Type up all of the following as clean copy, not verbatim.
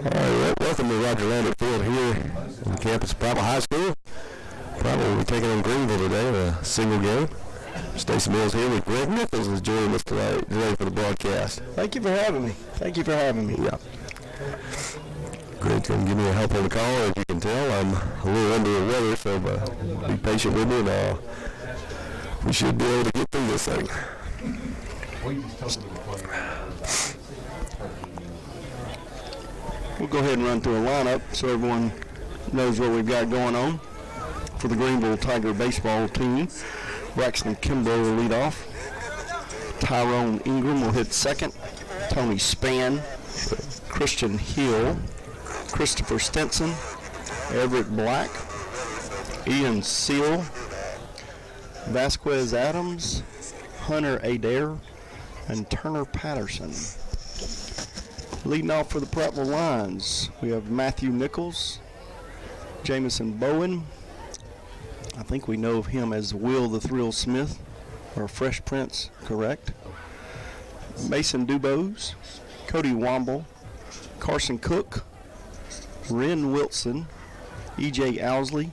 right, welcome to Roger Lambert Field here on campus of Prattville High School. Prattville will be taking on Greenville today in a single game. Stacey Mills here with Greg Nichols is joining us today for the broadcast. Thank you for having me. Yeah. Greg's going to give me a help on the call. As you can tell, I'm a little under the weather, so be patient with me, and we should be able to get through this thing. We'll go ahead and run through a lineup so everyone knows what we've got going on. For the Greenville Tiger baseball team, Braxton Kimbrough will lead off. Tyrone Ingram will hit second. Tony Spann, Christian Hill, Christopher Stinson, Everett Black, Ian Seal, Vasquez Adams, Hunter Adair, and Turner Patterson. Leading off for the Prattville Lions, we have Matthew Nichols, Jamison Bowen. I think we know of him as Will the Thrill Smith, or Fresh Prince, correct? Mason Dubose, Cody Womble, Carson Cook, Ren Wilson, E.J. Owsley,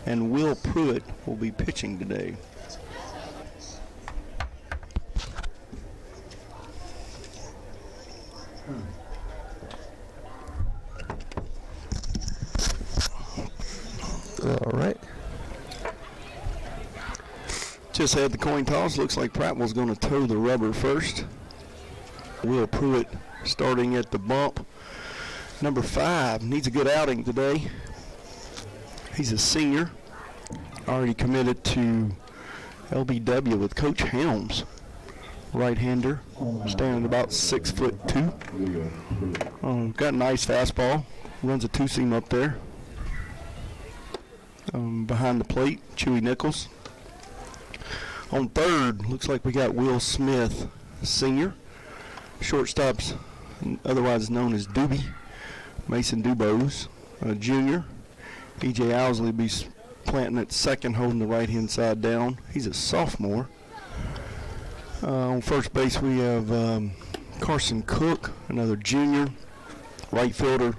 and Will Pruitt will be pitching today. All right. Just had the coin toss. Looks like Prattville's going to toe the rubber first. Will Pruitt starting at the bump. Number 5 needs a good outing today. He's a senior. Already committed to LBW with Coach Helms. Right-hander, standing about 6'2". Got a nice fastball. Runs a two-seam up there. Behind the plate, Chewy Nichols. On third, looks like we got Will Smith, senior. Shortstops, otherwise known as Doobie. Mason Dubose, junior. E.J. Owsley be planting at second, holding the right-hand side down. He's a sophomore. On first base, we have Carson Cook, another junior. Right fielder,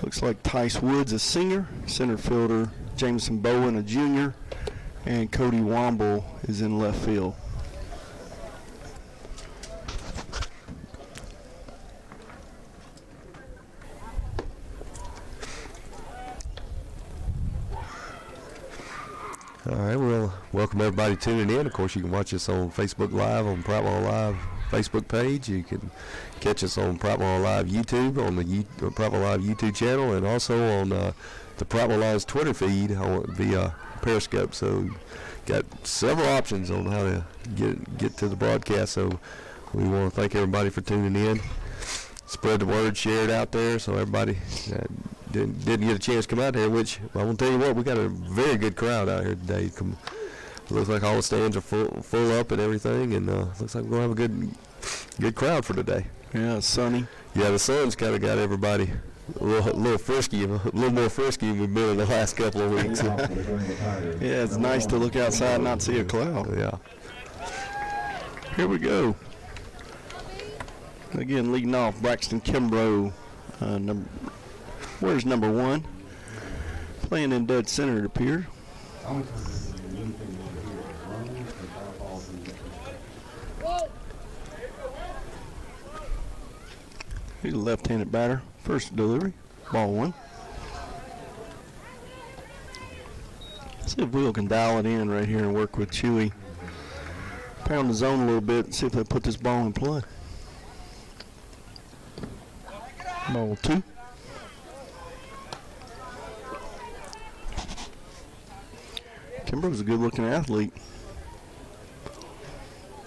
looks like Tice Woods, a senior. Center fielder, Jameson Bowen, a junior. And Cody Womble is in left field. All right, well, welcome everybody tuning in. Of course, you can watch us on Facebook Live on Prattville Live Facebook page. You can catch us on Prattville Live YouTube on the Prattville Live YouTube channel, and also on the Prattville Live's Twitter feed via Periscope. So, got several options on how to get to the broadcast. So, we want to thank everybody for tuning in. Spread the word, share it out there, so everybody didn't get a chance to come out here. Which I want to tell you what, we got a very good crowd out here today. Looks like all the stands are full up and everything, and looks like we're gonna have a good crowd for today. Yeah, it's sunny. Yeah, the sun's kind of got everybody a little frisky, a little more frisky than we've been in the last couple of weeks. Yeah, it's nice to look outside and not see a cloud. Yeah. Here we go. Again, leading off, Braxton Kimbrough. Where's number 1? Playing in dead center, it appears. He's a left-handed batter. First delivery, ball 1. See if Will can dial it in right here and work with Chewy. Pound the zone a little bit and see if they put this ball in play. Ball 2. Kimbrough's a good-looking athlete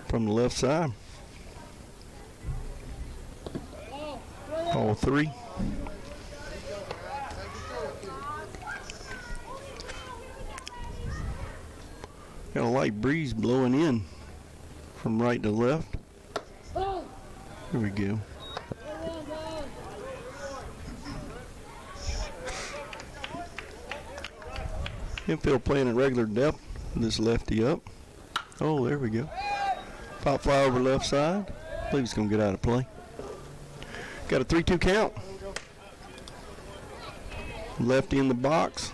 from the left side. Ball 3. Got a light breeze blowing in from right to left. Here we go. Infield playing at regular depth. This lefty up. Oh, there we go. Pop fly over left side. I believe he's going to get out of play. Got a 3-2 count. Lefty in the box.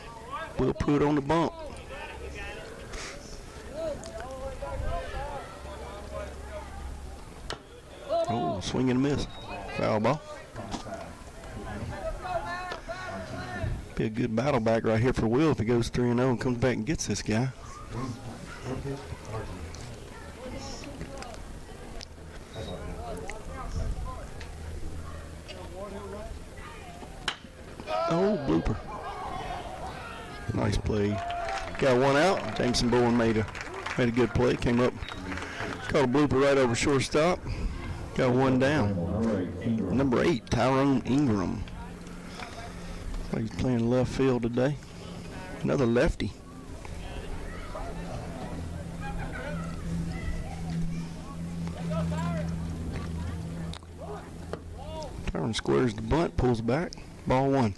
Will put on the bump. Oh, swing and a miss. Foul ball. Be a good battle back right here for Will if he goes 3-0 and comes back and gets this guy. Oh, blooper. Nice play. Got one out. Jameson Bowen made a good play. Came up, caught a blooper right over shortstop. Got one down. Number 8, Tyrone Ingram. He's playing left field today. Another lefty. Tyrone squares the bunt, pulls back. Ball 1.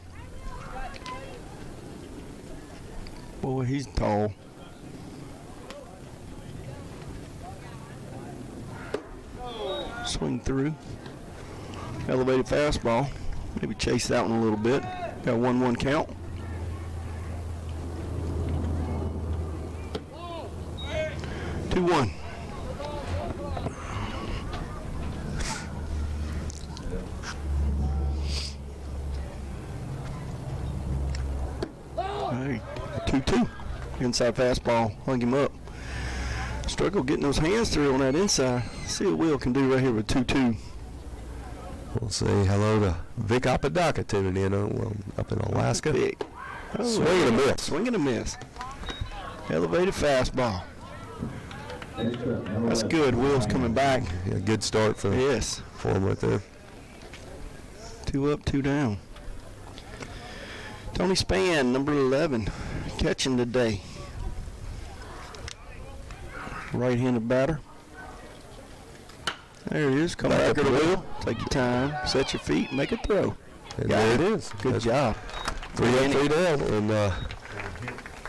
Boy, he's tall. Swing through. Elevated fastball. Maybe chase that one a little bit. Got a 1-1 count. Two one. Hey, 2-2. Inside fastball. Hung him up. Struggle getting those hands through on that inside. See what Will can do right here with 2-2. We'll say hello to Vic Apodaca tuning in up in Alaska. Vic. Oh, swing and a miss. Swing and a miss. Elevated fastball. That's good. Will's coming back. Yeah, good start for him right there. 2 up, 2 down. Tony Spann, number 11, catching today. Right-handed batter. There it is. Come back to the wheel. Take your time. Set your feet. Make a throw. And there it is. Good job. 3 up, 3 down. And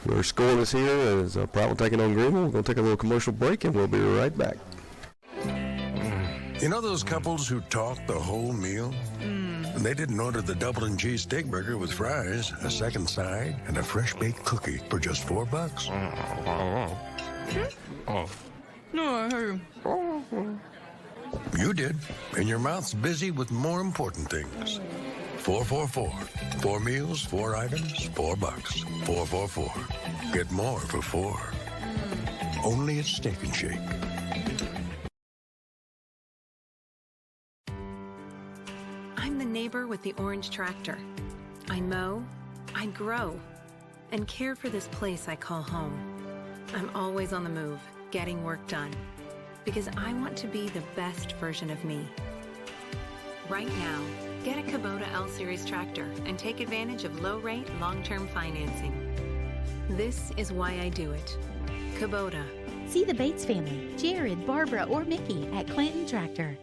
we're scoreless here as Prattville taking on Greenville. We're going to take a little commercial break, and we'll be right back. You know those couples who talk the whole meal? They didn't order the double and cheese steak burger with fries, a second side, and a fresh baked cookie for just $4. No, I heard. You did, and your mouth's busy with more important things. 444. 4 meals, 4 items, $4. 444. Get more for 4. Only at Steak and Shake. I'm the neighbor with the orange tractor. I mow, I grow, and care for this place I call home. I'm always on the move, getting work done, because I want to be the best version of me. Right now, get a Kubota L-Series tractor and take advantage of low-rate, long-term financing. This is why I do it. Kubota. See the Bates family, Jared, Barbara, or Mickey at Clinton Tractor.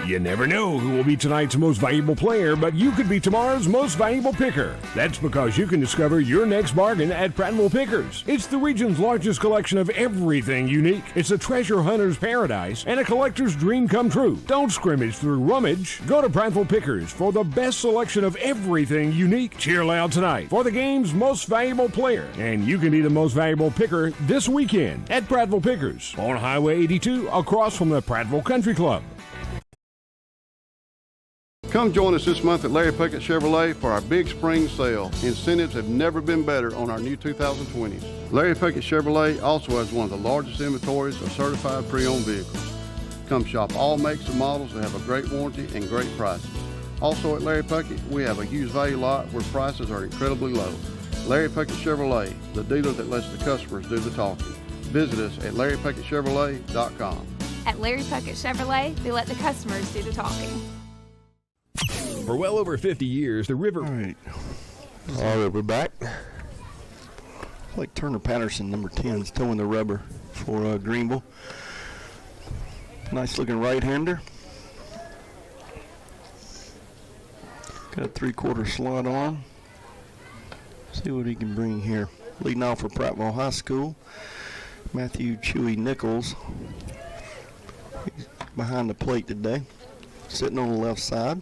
You never know who will be tonight's most valuable player, but you could be tomorrow's most valuable picker. That's because you can discover your next bargain at Prattville Pickers. It's the region's largest collection of everything unique. It's a treasure hunter's paradise and a collector's dream come true. Don't scrimmage through rummage. Go to Prattville Pickers for the best selection of everything unique. Cheer loud tonight for the game's most valuable player, and you can be the most valuable picker this weekend at Prattville Pickers on Highway 82 across from the Prattville Country Club. Come join us this month at Larry Puckett Chevrolet for our big spring sale. Incentives have never been better on our new 2020s. Larry Puckett Chevrolet also has one of the largest inventories of certified pre-owned vehicles. Come shop all makes and models that have a great warranty and great prices. Also at Larry Puckett, we have a used value lot where prices are incredibly low. Larry Puckett Chevrolet, the dealer that lets the customers do the talking. Visit us at LarryPuckettChevrolet.com. At Larry Puckett Chevrolet, they let the customers do the talking. For well over 50 years, the river... All right, we're back. Like Turner Patterson, number 10, is towing the rubber for Greenville. Nice looking right-hander. Got a 3/4 slot on. See what he can bring here. Leading off for Prattville High School, Matthew Chewy Nichols. He's behind the plate today, sitting on the left side.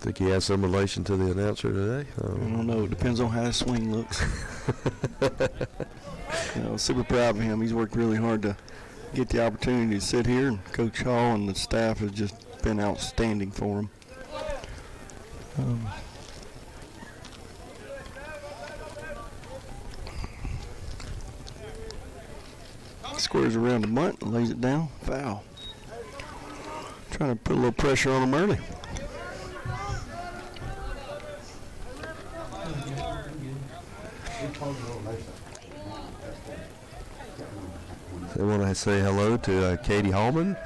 Think he has some relation to the announcer today? I don't know. It depends on how his swing looks. Super proud of him. He's worked really hard to get the opportunity to sit here, and Coach Hall and the staff has just been outstanding for him. Squares around the bunt, lays it down, foul. Trying to put a little pressure on him early. I want to say hello to Katie Hallman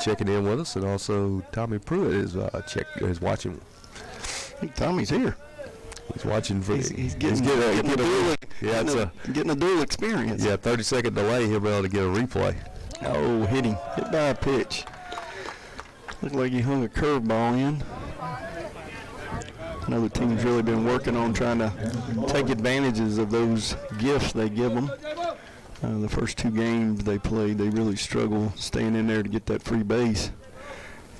checking in with us, and also Tommy Pruitt is watching. I think Tommy's here. He's watching for. He's getting a dual experience. Yeah, 30-second delay. He'll be able to get a replay. Oh, hit by a pitch. Looked like he hung a curveball in. I know the team's really been working on trying to take advantages of those gifts they give them. The first 2 games they played, they really struggled staying in there to get that free base.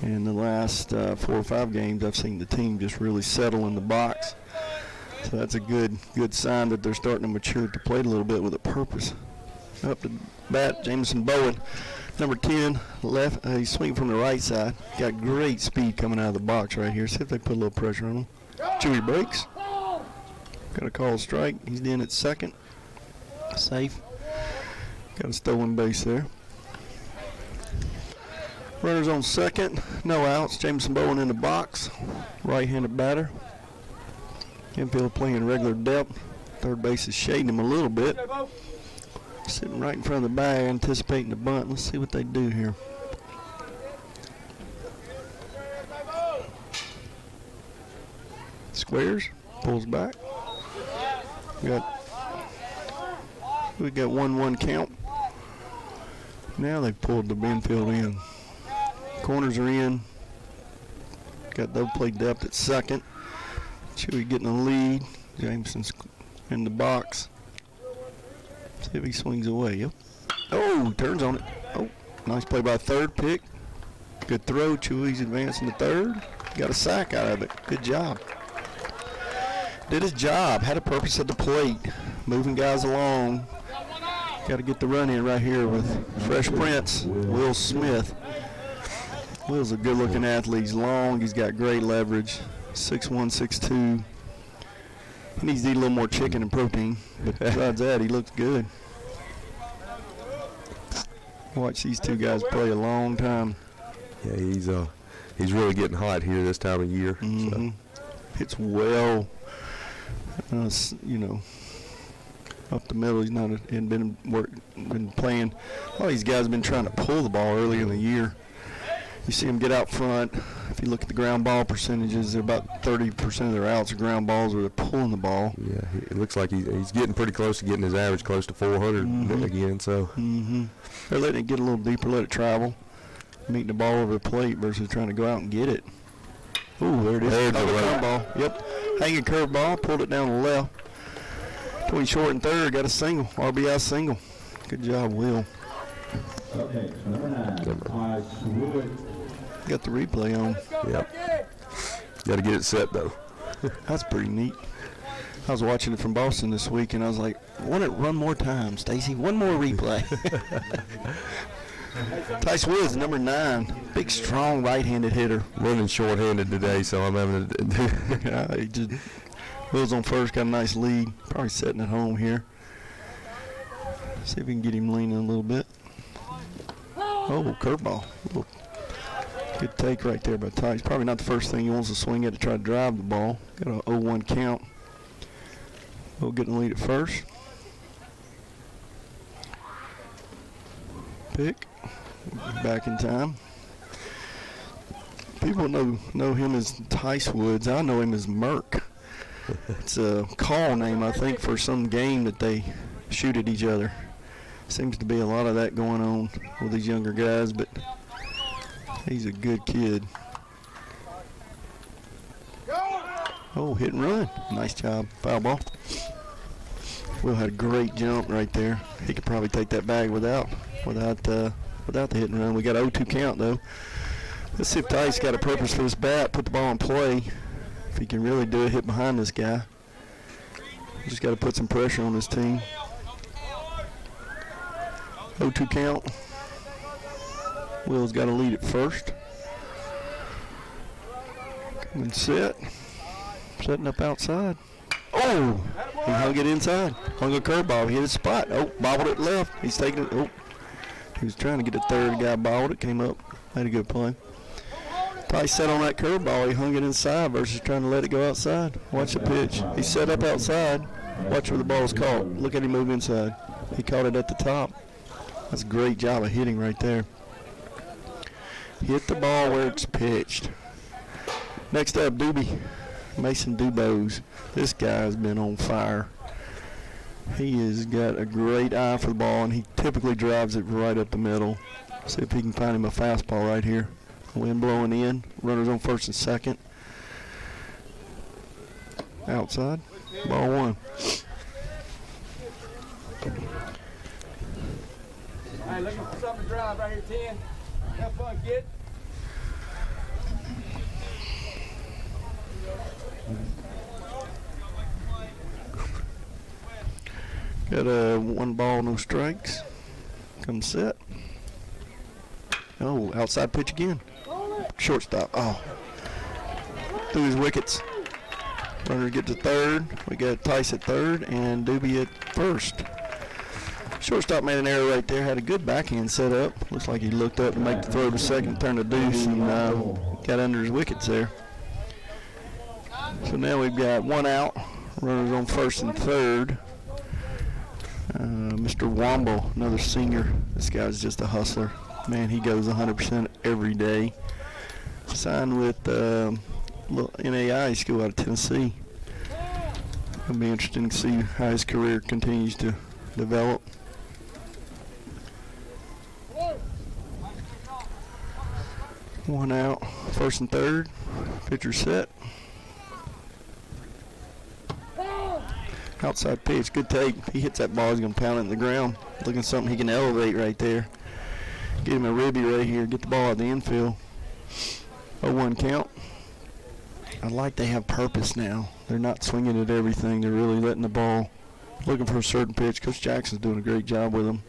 And the last 4 or 5 games, I've seen the team just really settle in the box. So that's a good sign that they're starting to mature at the plate a little bit with a purpose. Up to bat, Jameson Bowen, number 10, left. He's swinging from the right side. Got great speed coming out of the box right here. See if they put a little pressure on him. Chewy breaks. Got a call strike. He's in at second. Safe. Got a stolen base there. Runners on second. No outs. Jameson Bowen in the box. Right-handed batter. Infield playing regular depth. Third base is shading him a little bit. Sitting right in front of the bag, anticipating the bunt. Let's see what they do here. Squares, pulls back. We got 1-1 count. Now they've pulled the infield in. Corners are in. Got double play depth at second. Chewy getting a lead. Jameson's in the box. See if he swings away. Yep. Oh, turns on it. Oh, nice play by third pick. Good throw. Chewy's advancing to third. Got a sack out of it. Good job. Did his job. Had a purpose at the plate. Moving guys along. Got to get the run in right here with Fresh Prince, Will Smith. Will's a good-looking athlete. He's long. He's got great leverage. 6'1", 6'2". He needs to eat a little more chicken and protein. But besides that, he looks good. Watch these 2 guys play a long time. Yeah, he's really getting hot here this time of year. Mm-hmm. So. Hits well. Up the middle. He's not been playing. All these guys have been trying to pull the ball early in the year. You see him get out front. If you look at the ground ball percentages, they're about 30% of their outs are ground balls where they're pulling the ball. Yeah, it looks like he's getting pretty close to getting his average close to 400 again. So they're letting it get a little deeper, let it travel, meeting the ball over the plate versus trying to go out and get it. Ooh, there it is. There's the curveball. Yep, hanging curveball, pulled it down the left. Between short and third, got a single, RBI single. Good job, Will. Okay, number 9, Got the replay on. Yep. Got to get it set, though. That's pretty neat. I was watching it from Boston this week, and I was like, want it one more time, Stacy. One more replay. Tice Woods, number 9. Big, strong right-handed hitter. Running short-handed today, so I'm having to do he just Will's on first, got a nice lead. Probably sitting at home here. See if we can get him leaning a little bit. Oh, curveball. Good take right there by Tice. Probably not the first thing he wants to swing at to try to drive the ball. Got an 0-1 count. Will getting the lead at first. Pick. Back in time. People know him as Tice Woods. I know him as Merc. It's a call name, I think, for some game that they shoot at each other. Seems to be a lot of that going on with these younger guys, but he's a good kid. Oh, hit and run. Nice job. Foul ball. Will had a great jump right there. He could probably take that bag without the hit and run. We got an 0-2 count, though. Let's see if Tice got a purpose for his bat. Put the ball in play. If he can really do it, hit behind this guy. Just got to put some pressure on this team. 0-2 count. Will's got to lead it first. Come and set. Setting up outside. Oh! He hung it inside. Hung a curveball. He hit his spot. Oh, bobbled it left. He's taking it. Oh. He was trying to get a third. The guy bobbled it. Came up. Had a good play. Probably set on that curveball. He hung it inside versus trying to let it go outside. Watch the pitch. He set up outside. Watch where the ball is caught. Look at him move inside. He caught it at the top. That's a great job of hitting right there. Hit the ball where it's pitched. Next up, Doobie. Mason Dubose. This guy's been on fire. He has got a great eye for the ball, and he typically drives it right up the middle. See if he can find him a fastball right here. Wind blowing in. Runners on first and second. Outside. Ball one. Hey, looking for something to drive right here, 10. Have fun, kid. Got a 1 ball, no strikes. Come set. Oh, outside pitch again. Shortstop. Oh. Through his wickets. Runner get to third. We got Tice at third and Doobie at first. Shortstop made an error right there. Had a good backhand set up. Looks like he looked up to make the throw to second, turned the deuce, and got under his wickets there. So now we've got 1 out. Runners on first and third. Mr. Womble, another senior. This guy's just a hustler. Man, he goes 100% every day. Signed with NAI school out of Tennessee. It'll be interesting to see how his career continues to develop. One out, first and third. Pitcher set. Outside pitch, good take. If he hits that ball, he's going to pound it in the ground. Looking at something he can elevate right there. Get him a ribby right here. Get the ball out the infield. 0-1 count. I like they have purpose now. They're not swinging at everything. They're really letting the ball, looking for a certain pitch. Coach Jackson's doing a great job with them.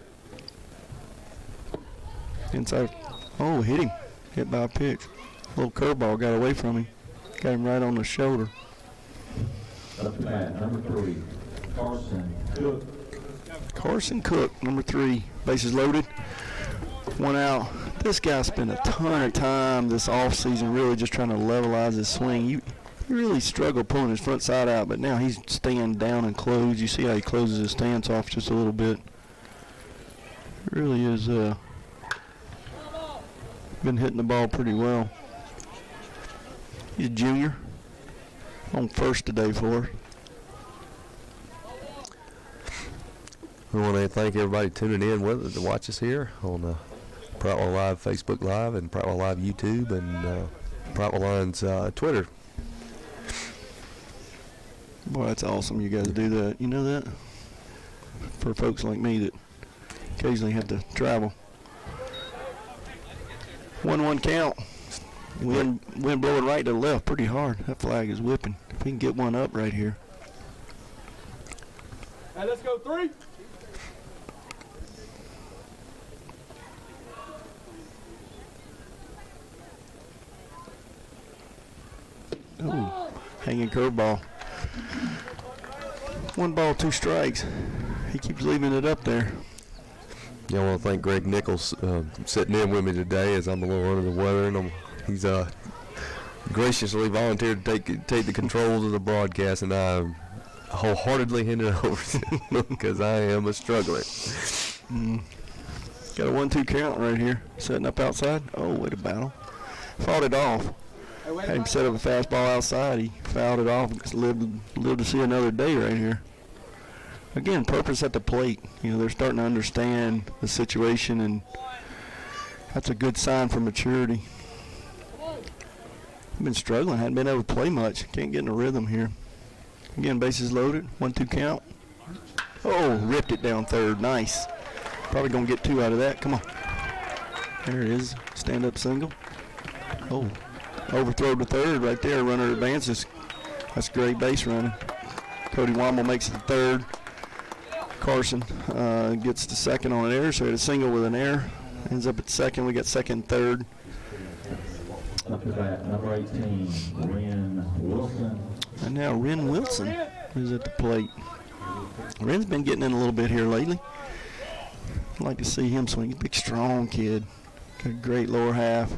Inside. Oh, hit him. Hit by a pitch. Little curveball got away from him. Got him right on the shoulder. Up to bat, number 3, Carson Cook. Carson Cook, number 3. Bases loaded. 1 out. This guy spent a ton of time this offseason really just trying to levelize his swing. He really struggled pulling his front side out, but now he's staying down and closed. You see how he closes his stance off just a little bit. Really is been hitting the ball pretty well. He's a junior. On first today for us. We want to thank everybody tuning in with us to watch us here on Prattville Live Facebook Live and Prattville Live YouTube and Prattville Line's Twitter. Boy, that's awesome you guys do that. You know that? For folks like me that occasionally have to travel. 1-1 count. Wind blowing right to left pretty hard. That flag is whipping. If we can get one up right here. Hey, let's go 3. Ooh, hanging curveball. 1 ball, 2 strikes. He keeps leaving it up there. Yeah, I want to thank Greg Nichols sitting in with me today as I'm a little under the weather, and he's graciously volunteered to take the controls of the broadcast, and I wholeheartedly hand it over to him because I am struggling. Got a 1-2 count right here. Setting up outside. Oh, what a battle. Fought it off. Had him set up a fastball outside. He fouled it off and lived to see another day right here. Again, purpose at the plate. You know, they're starting to understand the situation, and that's a good sign for maturity. Been struggling, hadn't been able to play much. Can't get in a rhythm here. Again, bases loaded, 1-2 count. Oh, ripped it down third, nice. Probably gonna get 2 out of that, come on. There it is, stand up single. Oh, overthrow to third right there. Runner advances. That's great base running. Cody Womble makes the third. Carson gets the second on an error, so he had a single with an error. Ends up at second. We got second, third. Up to bat, number 18, Ren Wilson. And now Ren Wilson is at the plate. Ren's been getting in a little bit here lately. I'd like to see him swing. He's a big, strong kid. Got a great lower half.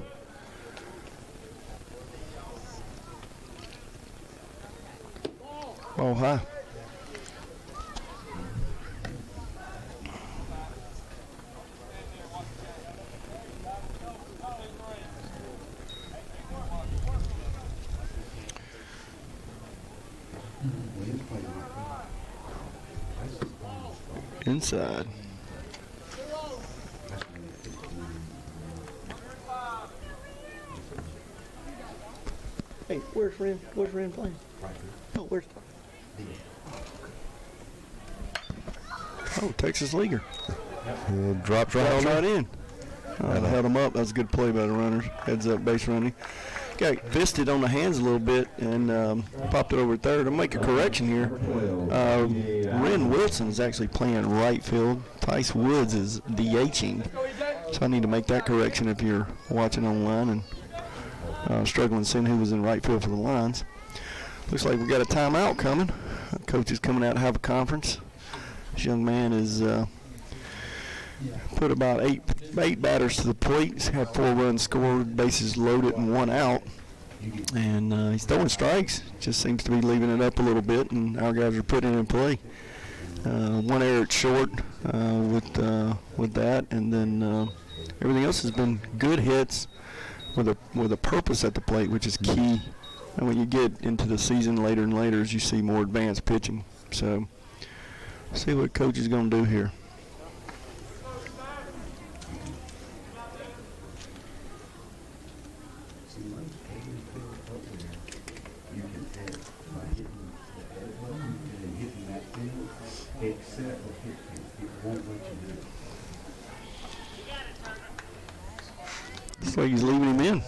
Ball high. Inside. Hey, where's Ren? Where's Ren playing? Oh, where's? Oh, Texas leaguer. Dropped right in. Held him up. That was a good play by the runners. Heads up, base running. Got fisted on the hands a little bit and popped it over third. I'll make a correction here. Ren Wilson is actually playing right field. Tice Woods is DHing. So I need to make that correction if you're watching online and struggling seeing who was in right field for the Lions. Looks like we got a timeout coming. Coach is coming out to have a conference. This young man is put about eight batters to the plate. He's had 4 runs scored, bases loaded, and 1 out. And he's throwing strikes. Just seems to be leaving it up a little bit, and our guys are putting it in play. 1 error at short with that, and then everything else has been good hits with a purpose at the plate, which is key. And when you get into the season later and later, as you see more advanced pitching. So, see what coach is going to do here. Looks like he's leaving him in.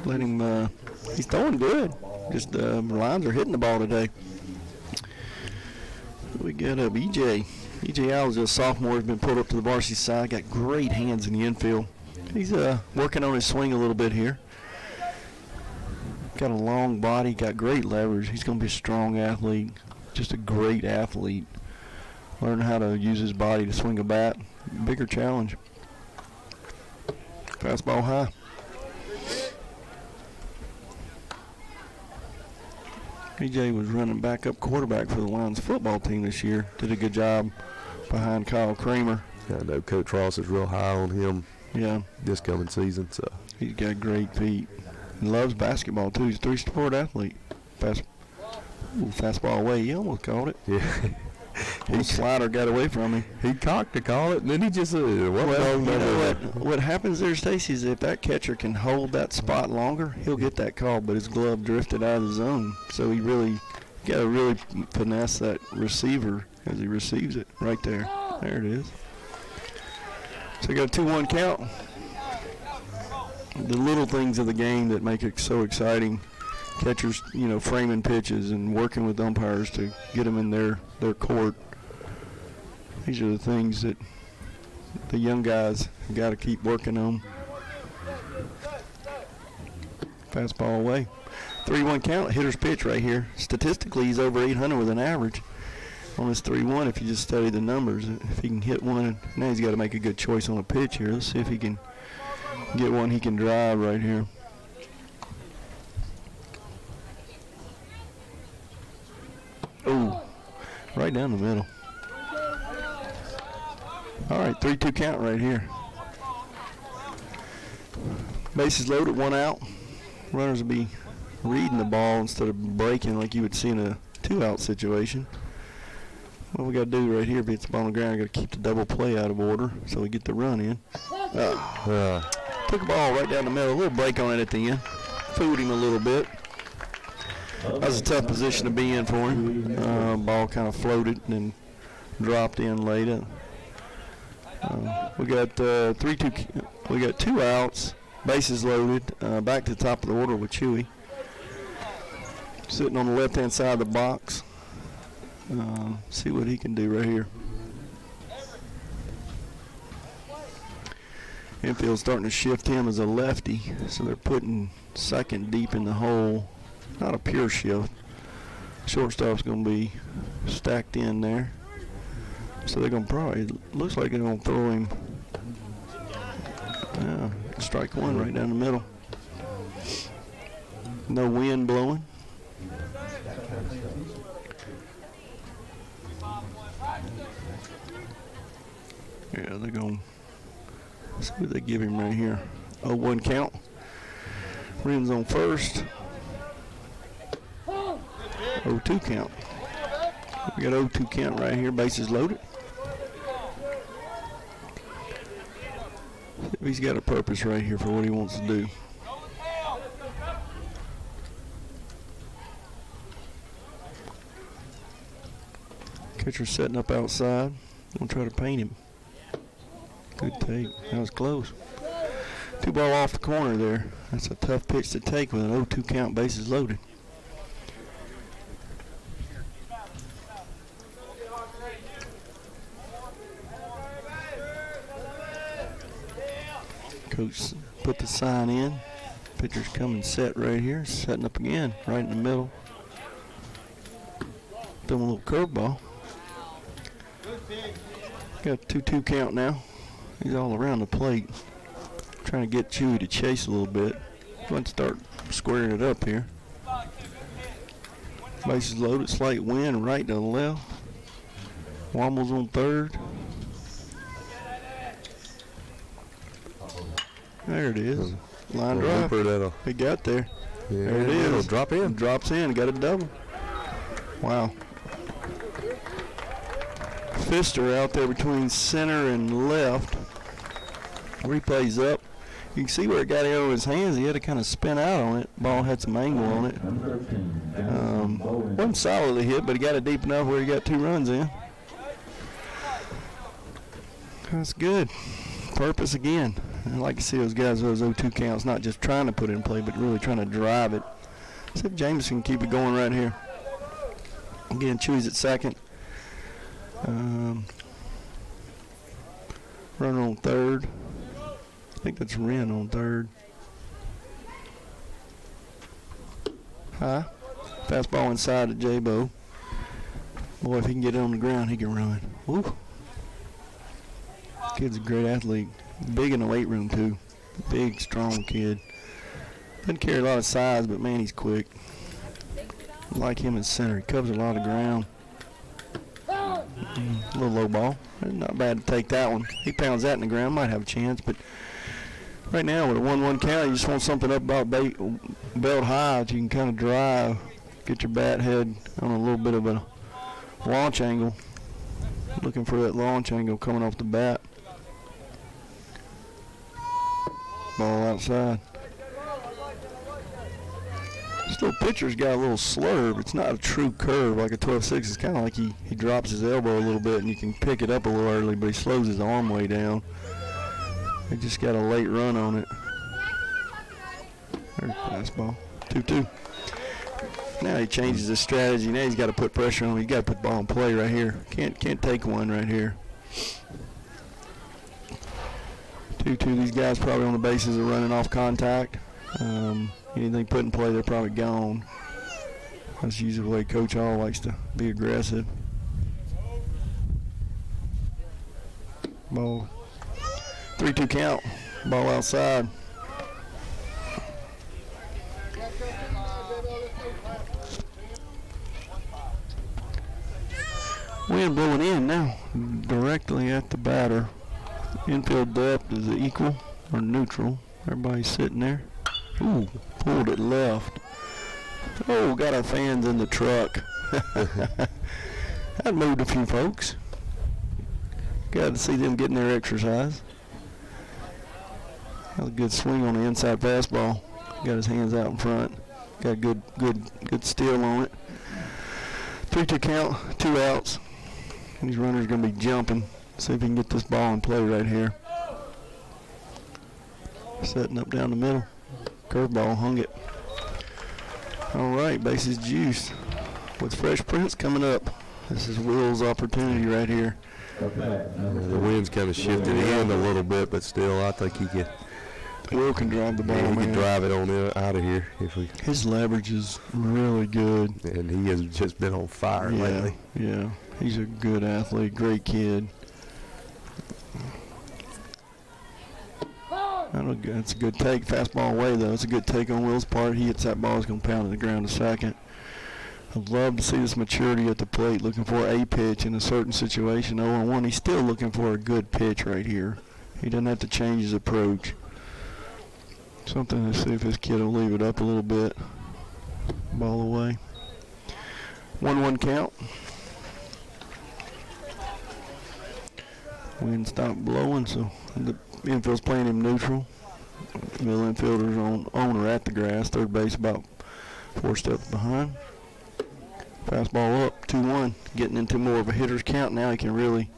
Let him, he's throwing good. Just the Lions are hitting the ball today. We got BJ. BJ Allen's a sophomore, has been pulled up to the varsity side. Got great hands in the infield. He's working on his swing a little bit here. Got a long body, got great leverage. He's going to be a strong athlete, just a great athlete. Learn how to use his body to swing a bat. Bigger challenge. Fastball high. BJ was running backup quarterback for the Lions football team this year. Did a good job behind Kyle Kramer. Yeah, I know Coach Ross is real high on him. Yeah, this coming season. So he's got great feet. He loves basketball too. He's a 3-sport athlete. Fastball away. He almost caught it. Yeah. His slider got away from him. He cocked to call it, and then he just what happens there, Stacy, is if that catcher can hold that spot longer, he'll get that call. But his glove drifted out of the zone, so he got to really finesse that receiver as he receives it right there. There it is. So we got a 2-1 count. The little things of the game that make it so exciting. Catchers, framing pitches and working with umpires to get them in their court. These are the things that the young guys got to keep working on. Fastball away. 3-1 count, hitter's pitch right here. Statistically, he's over 800 with an average on this 3-1 if you just study the numbers. If he can hit one, now he's got to make a good choice on a pitch here. Let's see if he can get one he can drive right here. Oh, right down the middle. All right, 3-2 count right here. Bases loaded, 1 out. Runners will be reading the ball instead of breaking like you would see in a 2-out situation. What we got to do right here, if it's the ball on the ground, got to keep the double play out of order so we get the run in. Took the ball right down the middle, a little break on it at the end. Fooled him a little bit. That was a tough position to be in for him. Ball kind of floated and then dropped in late. We got 3-2. We got 2 outs. Bases loaded. Back to the top of the order with Chewy. Sitting on the left-hand side of the box. See what he can do right here. Infield's starting to shift him as a lefty, so they're putting second deep in the hole. Not a pure shift. Shortstop's going to be stacked in there. So they're going to probably, looks like they're going to throw him. Strike one right down the middle. No wind blowing. Yeah, they're going to see what they give him right here. 0-1 count. Ren's on first. 0-2 count. We got 0-2 count right here. Bases loaded. He's got a purpose right here for what he wants to do. Catcher setting up outside. Gonna try to paint him. Good take. That was close. 2 ball off the corner there. That's a tough pitch to take with an 0-2 count, bases loaded. Coach put the sign in. Pitcher's coming set right here. Setting up again, right in the middle. Throwing a little curveball. Got a 2-2 count now. He's all around the plate. Trying to get Chewy to chase a little bit. Going to start squaring it up here. Bases loaded, slight wind right to the left. Wombles on third. There it is. Line drive. He got there. Yeah, there it is. It'll drop in. Drops in. Got a double. Wow. Fister out there between center and left. Replays up. You can see where it got out of his hands. He had to kind of spin out on it. Ball had some angle on it. Wasn't solidly hit, but he got it deep enough where he got 2 runs in. That's good. Purpose again. I like to see those guys, those 0-2 counts, not just trying to put it in play, but really trying to drive it. See if Jameson can keep it going right here. Again, Chewy's at second. Runner on third. I think that's Ren on third. High. Fastball inside to J-Bo. Boy, if he can get it on the ground, he can run. Woo. Kid's a great athlete. Big in the weight room, too. Big, strong kid. Doesn't carry a lot of size, but, man, he's quick. I like him in center. He covers a lot of ground. A little low ball. Not bad to take that one. He pounds that in the ground. Might have a chance, but right now with a 1-1 count, you just want something up about belt high that you can kind of drive, get your bat head on a little bit of a launch angle. Looking for that launch angle coming off the bat. Ball outside. This little pitcher's got a little slurve. It's not a true curve like a 12-6. It's kind of like he drops his elbow a little bit and you can pick it up a little early, but he slows his arm way down. He just got a late run on it. There's fastball. 2-2. Now he changes his strategy. Now he's got to put pressure on him. He's got to put the ball in play right here. Can't take one right here. 2-2. These guys probably on the bases are running off contact. Anything put in play, they're probably gone. That's usually the way Coach Hall likes to be aggressive. Ball. 3-2 count. Ball outside. Wind blowing in now, directly at the batter. Infield depth is equal or neutral. Everybody's sitting there. Ooh, pulled it left. Oh, got our fans in the truck. That moved a few folks. Got to see them getting their exercise. That was a good swing on the inside fastball. Got his hands out in front. Got a good steal on it. 3-2 count, 2 outs. These runners are going to be jumping. See if he can get this ball in play right here. Setting up down the middle. Curveball hung it. All right, bases juiced. With Fresh Prince coming up. This is Will's opportunity right here. The wind's kind of shifted in a little bit, but still, I think he can. Will can drive the ball. He man. can drive it on out of here if we. His leverage is really good, and he has just been on fire lately. Yeah, he's a good athlete, great kid. That's a good take. Fastball away though. It's a good take on Will's part. He hits that ball, it's going to pound to the ground a second. I'd love to see this maturity at the plate, looking for a pitch in a certain situation. 0-1. He's still looking for a good pitch right here. He doesn't have to change his approach. Something to see if this kid will leave it up a little bit. Ball away. 1-1 count. Wind stopped blowing, so the infield's playing him neutral. Middle infielder's on or at the grass. Third base about 4 steps behind. Fastball up, 2-1. Getting into more of a hitter's count now. He can really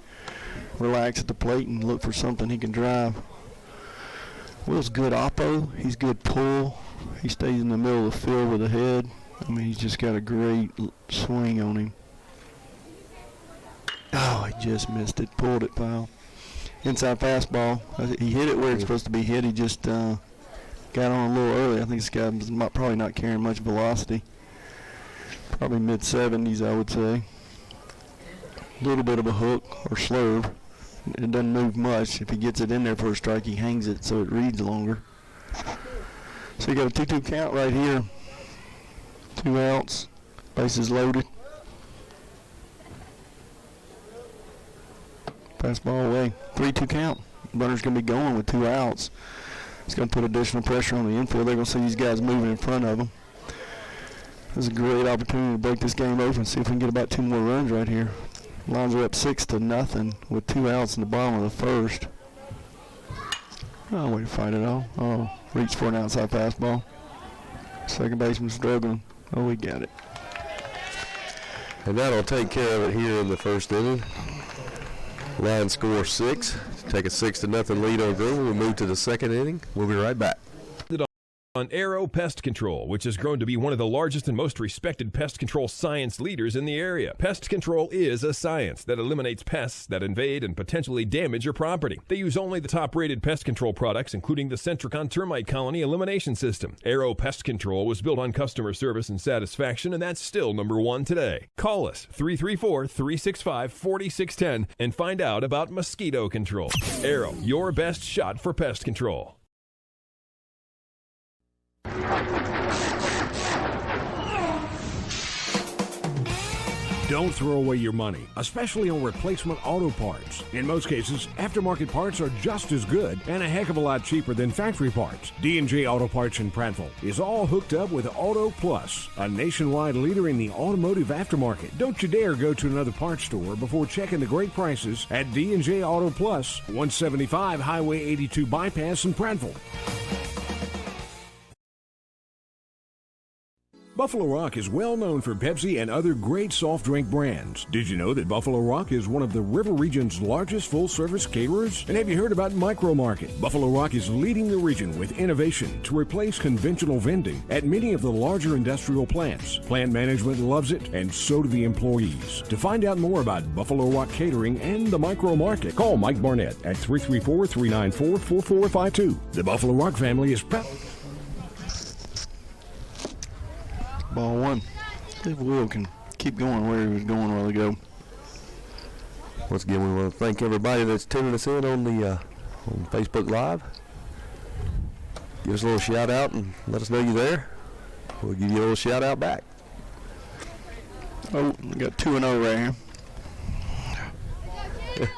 relax at the plate and look for something he can drive. Will's good oppo. He's good pull. He stays in the middle of the field with a head. I mean, he's just got a great swing on him. Oh, he just missed it. Pulled it, foul. Inside fastball. He hit it where it's supposed to be hit. He just got on a little early. I think this guy's probably not carrying much velocity. Probably mid-70s, I would say. A little bit of a hook or slurve. It doesn't move much. If he gets it in there for a strike, he hangs it so it reads longer. So you got a 2-2 count right here. 2 outs. Bases loaded. Fastball away. 3-2 count. Runner's going to be going with 2 outs. It's going to put additional pressure on the infield. They're going to see these guys moving in front of them. This is a great opportunity to break this game open and see if we can get about 2 more runs right here. Lines are up 6-0 with 2 outs in the bottom of the first. Oh, way to fight it all. Oh, reach for an outside fastball. Second baseman struggling. Oh, we got it. And that'll take care of it here in the first inning. Line score 6. Take a 6-0 lead on Greenville. We'll move to the second inning. We'll be right back. On Arrow Pest Control, which has grown to be one of the largest and most respected pest control science leaders in the area. Pest control is a science that eliminates pests that invade and potentially damage your property. They use only the top-rated pest control products, including the Centricon Termite Colony Elimination System. Arrow Pest Control was built on customer service and satisfaction, and that's still #1 today. Call us, 334-365-4610, and find out about mosquito control. Arrow, your best shot for pest control. Don't throw away your money, especially on replacement auto parts. In most cases, aftermarket parts are just as good and a heck of a lot cheaper than factory parts. D&J Auto Parts in Prattville is all hooked up with Auto Plus, a nationwide leader in the automotive aftermarket. Don't you dare go to another parts store before checking the great prices at D&J Auto Plus, 175 Highway 82 Bypass in Prattville. Buffalo Rock is well known for Pepsi and other great soft drink brands. Did you know that Buffalo Rock is one of the River Region's largest full-service caterers? And have you heard about Micro Market? Buffalo Rock is leading the region with innovation to replace conventional vending at many of the larger industrial plants. Plant management loves it, and so do the employees. To find out more about Buffalo Rock Catering and the Micro Market, call Mike Barnett at 334-394-4452. The Buffalo Rock family is proud. Ball 1. See if Will can keep going where he was going a while ago. Once again, we want to thank everybody that's tuning us in on the on Facebook Live. Give us a little shout out and let us know you're there. We'll give you a little shout out back. Oh, we got 2-0 right here.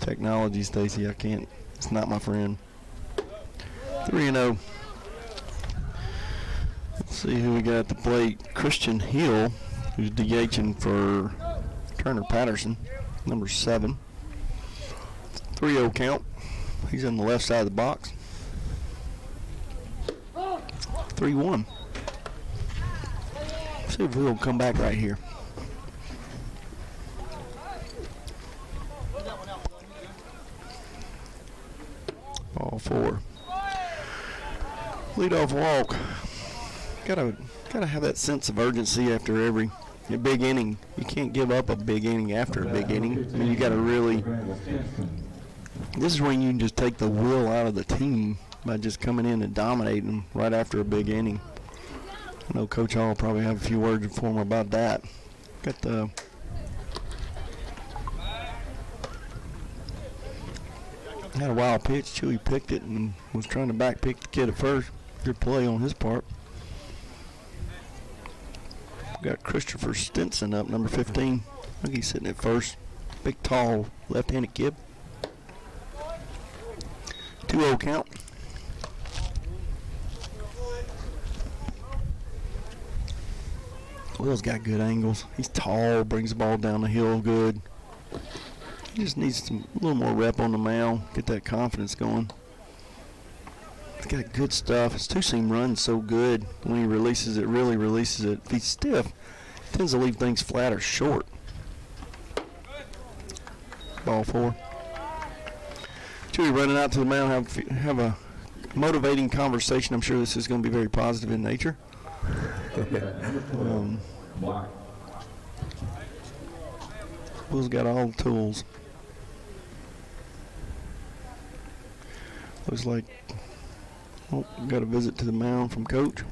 Technology, Stacy, I can't. It's not my friend. 3-0. Let's see who we got at the plate. Christian Hill, who's DHing for Turner Patterson, number 7. 3-0 count. He's on the left side of the box. 3-1. See if he'll come back right here. Ball 4. Leadoff walk. Gotta have that sense of urgency after every big inning. You can't give up a big inning after a big inning. I mean, you gotta really. This is when you can just take the will out of the team by just coming in and dominating them right after a big inning. I know Coach Hall will probably have a few words for him about that. Got the. Had a wild pitch. Chewy picked it and was trying to back pick the kid at first. Good play on his part. Got Christopher Stinson up, number 15. I think he's sitting at first. Big, tall, left-handed kid. 2-0 count. Will's got good angles. He's tall, brings the ball down the hill good. He just needs a little more rep on the mound, get that confidence going. He's got good stuff. His two-seam runs so good. When he releases it, really releases it. If he's stiff, he tends to leave things flat or short. Ball 4. Chewy running out to the mound, have a motivating conversation. I'm sure this is going to be very positive in nature. Will's got all the tools. Looks like got a visit to the mound from Coach.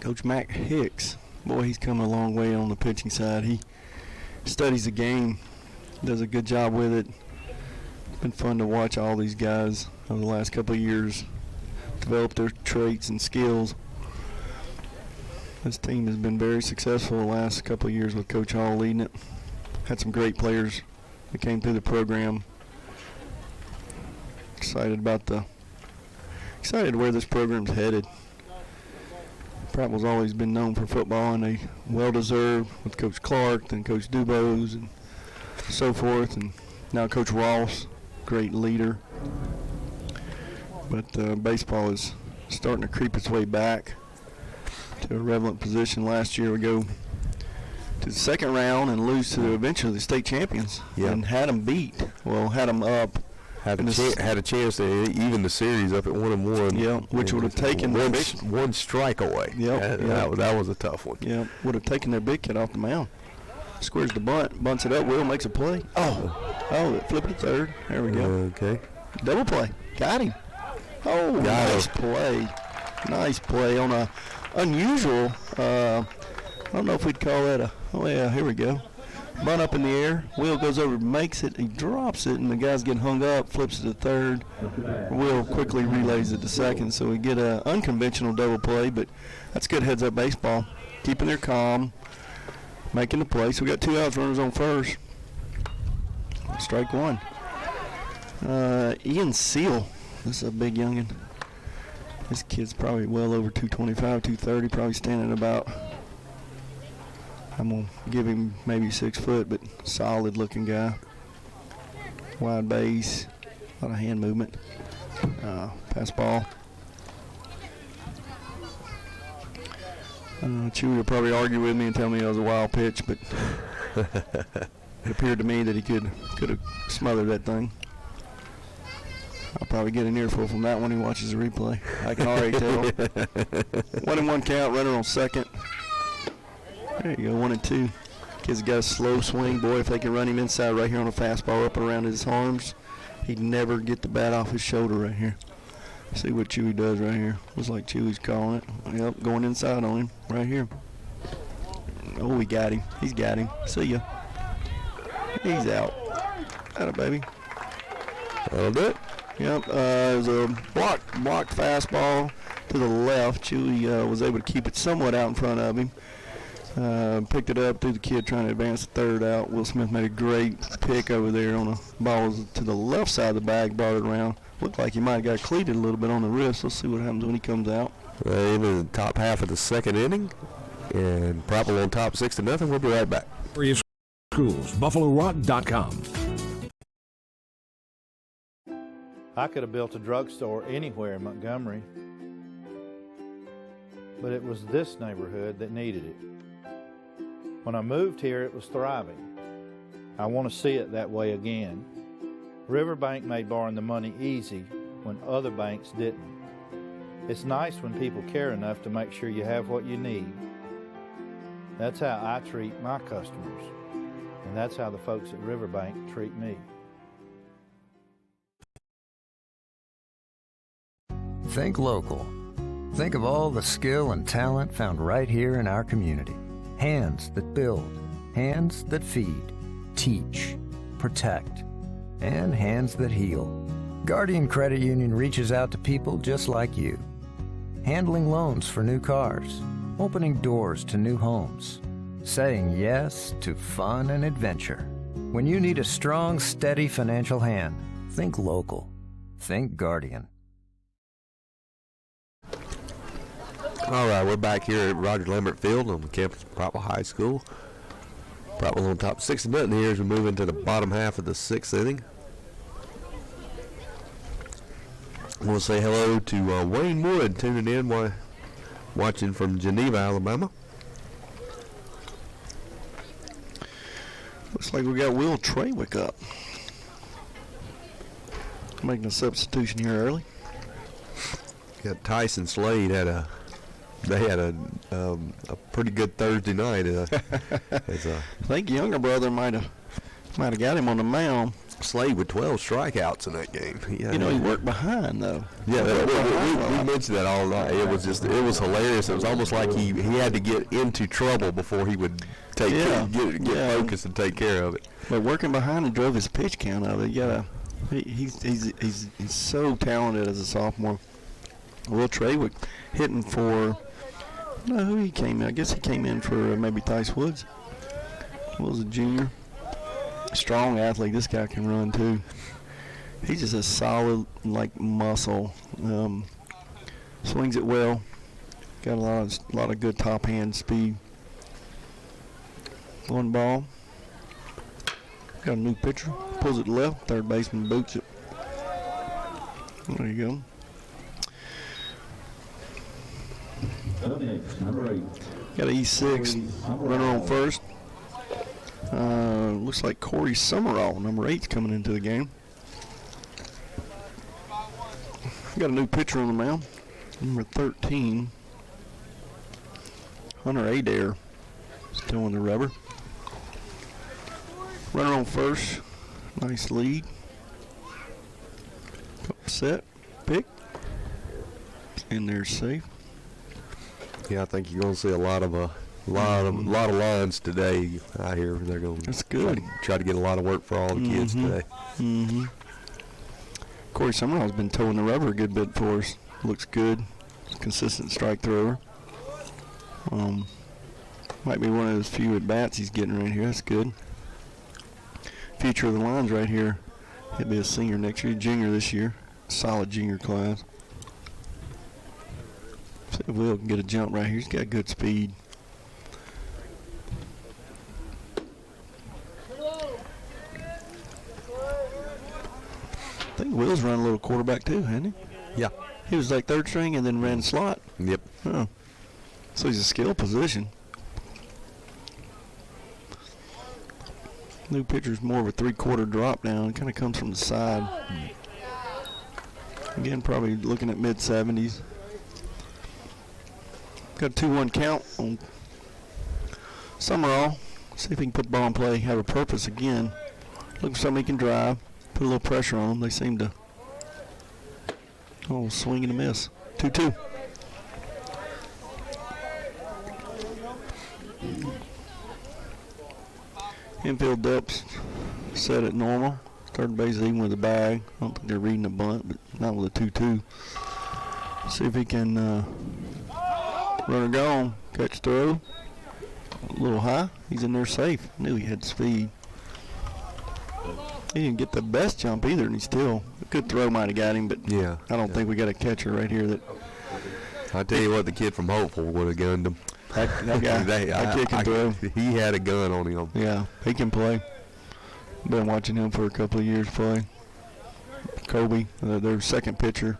Coach Mac Hicks. Boy, he's come a long way on the pitching side. He studies the game, does a good job with it. It's been fun to watch all these guys over the last couple of years develop their traits and skills. This team has been very successful the last couple of years with Coach Hall leading it. Had some great players that came through the program. Excited where this program's headed. Prattville's always been known for football, and they well-deserved with Coach Clark and Coach Dubose and so forth, and now Coach Ross, great leader. But baseball is starting to creep its way back to a relevant position. Last year we go to the second round and lose to eventually the state champions, and had them beat. Well, had them up. Had a chance to even the series up at 1-1. Yeah, which would have taken one strike away. That was a tough one. Yeah, would have taken their big kid off the mound. Squares the bunt, bunts it up. Will makes a play. Oh, flip it to third. There we go. Okay. Double play. Got him. Oh, nice play. Nice play on a unusual. I don't know if we'd call that a. Oh yeah, here we go. Bunt up in the air. Will goes over, makes it. He drops it, and the guy's getting hung up. Flips it to third. Will quickly relays it to second, so we get an unconventional double play. But that's good heads-up baseball. Keeping their calm, making the play. So we got 2 outs, runners on first. Strike 1. Ian Seal. This is a big youngin. This kid's probably well over 225, 230. Probably standing about. I'm going to give him maybe 6 foot, but solid looking guy. Wide base, a lot of hand movement. Pass ball. Chewy will probably argue with me and tell me it was a wild pitch, but it appeared to me that he could have smothered that thing. I'll probably get an earful from that when he watches the replay. I can already tell. 1-1 count, runner on second. There you go, 1-2. Kid's got a slow swing. Boy, if they can run him inside right here on a fastball up and around his arms, he'd never get the bat off his shoulder right here. See what Chewy does right here. Looks like Chewy's calling it. Yep, going inside on him right here. Oh, he got him. He's got him. See ya. He's out. Atta baby. That'll do it. Yep, it was a blocked fastball to the left. Chewy was able to keep it somewhat out in front of him. Picked it up, threw the kid trying to advance the third out. Will Smith made a great pick over there on a ball to the left side of the bag, brought it around. Looked like he might have got cleated a little bit on the wrist. Let's see what happens when he comes out. Into the top half of the second inning, and Prattville on top 6-0. We'll be right back. Schools, BuffaloRock.com. I could have built a drugstore anywhere in Montgomery, but it was this neighborhood that needed it. When I moved here, it was thriving. I want to see it that way again. Riverbank made borrowing the money easy when other banks didn't. It's nice when people care enough to make sure you have what you need. That's how I treat my customers, and that's how the folks at Riverbank treat me. Think local. Think of all the skill and talent found right here in our community. Hands that build, hands that feed, teach, protect, and hands that heal. Guardian Credit Union reaches out to people just like you. Handling loans for new cars, opening doors to new homes, saying yes to fun and adventure. When you need a strong, steady financial hand, think local. Think Guardian. All right, we're back here at Roger Lambert Field on the campus of Prattville High School. Prattville on top 6-0 here as we move into the bottom half of the 6th inning. We'll say hello to Wayne Wood tuning in, watching from Geneva, Alabama. Looks like we got Will Trawick up. Making a substitution here early. Got Tyson Slade they had a pretty good Thursday night. I think younger brother might have got him on the mound. Slade with 12 strikeouts in that game. Yeah, he worked behind though. Yeah, we mentioned that all night. It was hilarious. It was almost like he had to get into trouble before he would get focused and take care of it. But working behind and drove his pitch count of it. He's so talented as a sophomore. Will Trawick hitting for, I don't know who he came in. I guess he came in for maybe Tice Woods. Will's a junior. Strong athlete. This guy can run too. He's just a solid muscle. Swings it well. Got a lot of good top hand speed. One ball. Got a new pitcher. Pulls it left. Third baseman boots it. There you go. Up next, number 8. Got an E6 runner on first. Looks like Corey Summerall, number 8, coming into the game. Got a new pitcher on the mound, number 13, Hunter Adair, still in the rubber. Runner on first, nice lead. Set, pick, and they're safe. Yeah, I think you're going to see a lot of lines today. I hear they're going to That's good. Try to get a lot of work for all the kids today. Mm-hmm. Corey Summerall's been towing the rubber a good bit for us. Looks good. Consistent strike thrower. Might be one of those few at bats he's getting right here. That's good. Future of the lines right here. He'll be a senior next year, junior this year. Solid junior class. See if Will can get a jump right here. He's got good speed. I think Will's run a little quarterback too, hasn't he? Yeah. He was like third string and then ran slot. Yep. Oh. So he's a skill position. New pitcher's more of a 3/4 drop down. It kind of comes from the side. Again, probably looking at mid-70s. Got a 2-1 count on Summerall. See if he can put the ball in play, have a purpose again. Look for somebody he can drive, put a little pressure on them. They seem to swing and a miss. 2-2. Infield depths set at normal. Third base even with a bag. I don't think they're reading a bunt, but not with a 2-2. See if he can run or gone, catch throw. A little high. He's in there safe. Knew he had speed. He didn't get the best jump either, and he still a good throw might have got him, but yeah, I don't think we got a catcher right here that. I tell you what, the kid from Hopeful would have gunned him. That guy, that kid can throw. He had a gun on him. Yeah, he can play. Been watching him for a couple of years play. Kobe, their second pitcher,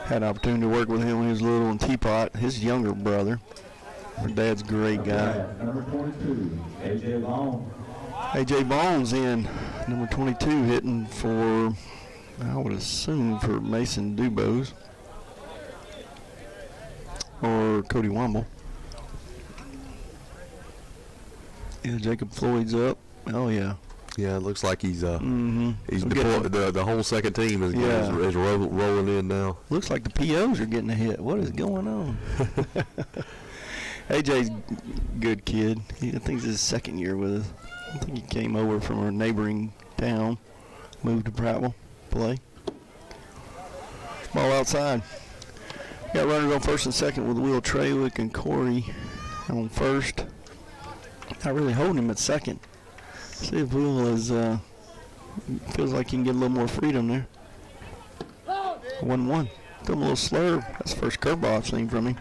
had an opportunity to work with him when he was little, and Teapot, his younger brother. Her dad's a great guy. Number 22, A.J. Vaughn. A.J. Vaughn's in. Number 22 hitting for, I would assume, for Mason Dubose or Cody Womble. Yeah, Jacob Floyd's up. Oh, yeah. Yeah, it looks like he's He's deployed, the whole second team is rolling in now. Looks like the POs are getting a hit. What is going on? AJ's good kid. I think it's his second year with us. I think he came over from a neighboring town, moved to Prattville, play. Ball outside. Got runners on first and second with Will Traywick and Corey on first. Not really holding him at second. See if Will is feels like he can get a little more freedom there. 1-1. Threw him a little slur. That's the first curveball I've seen from him.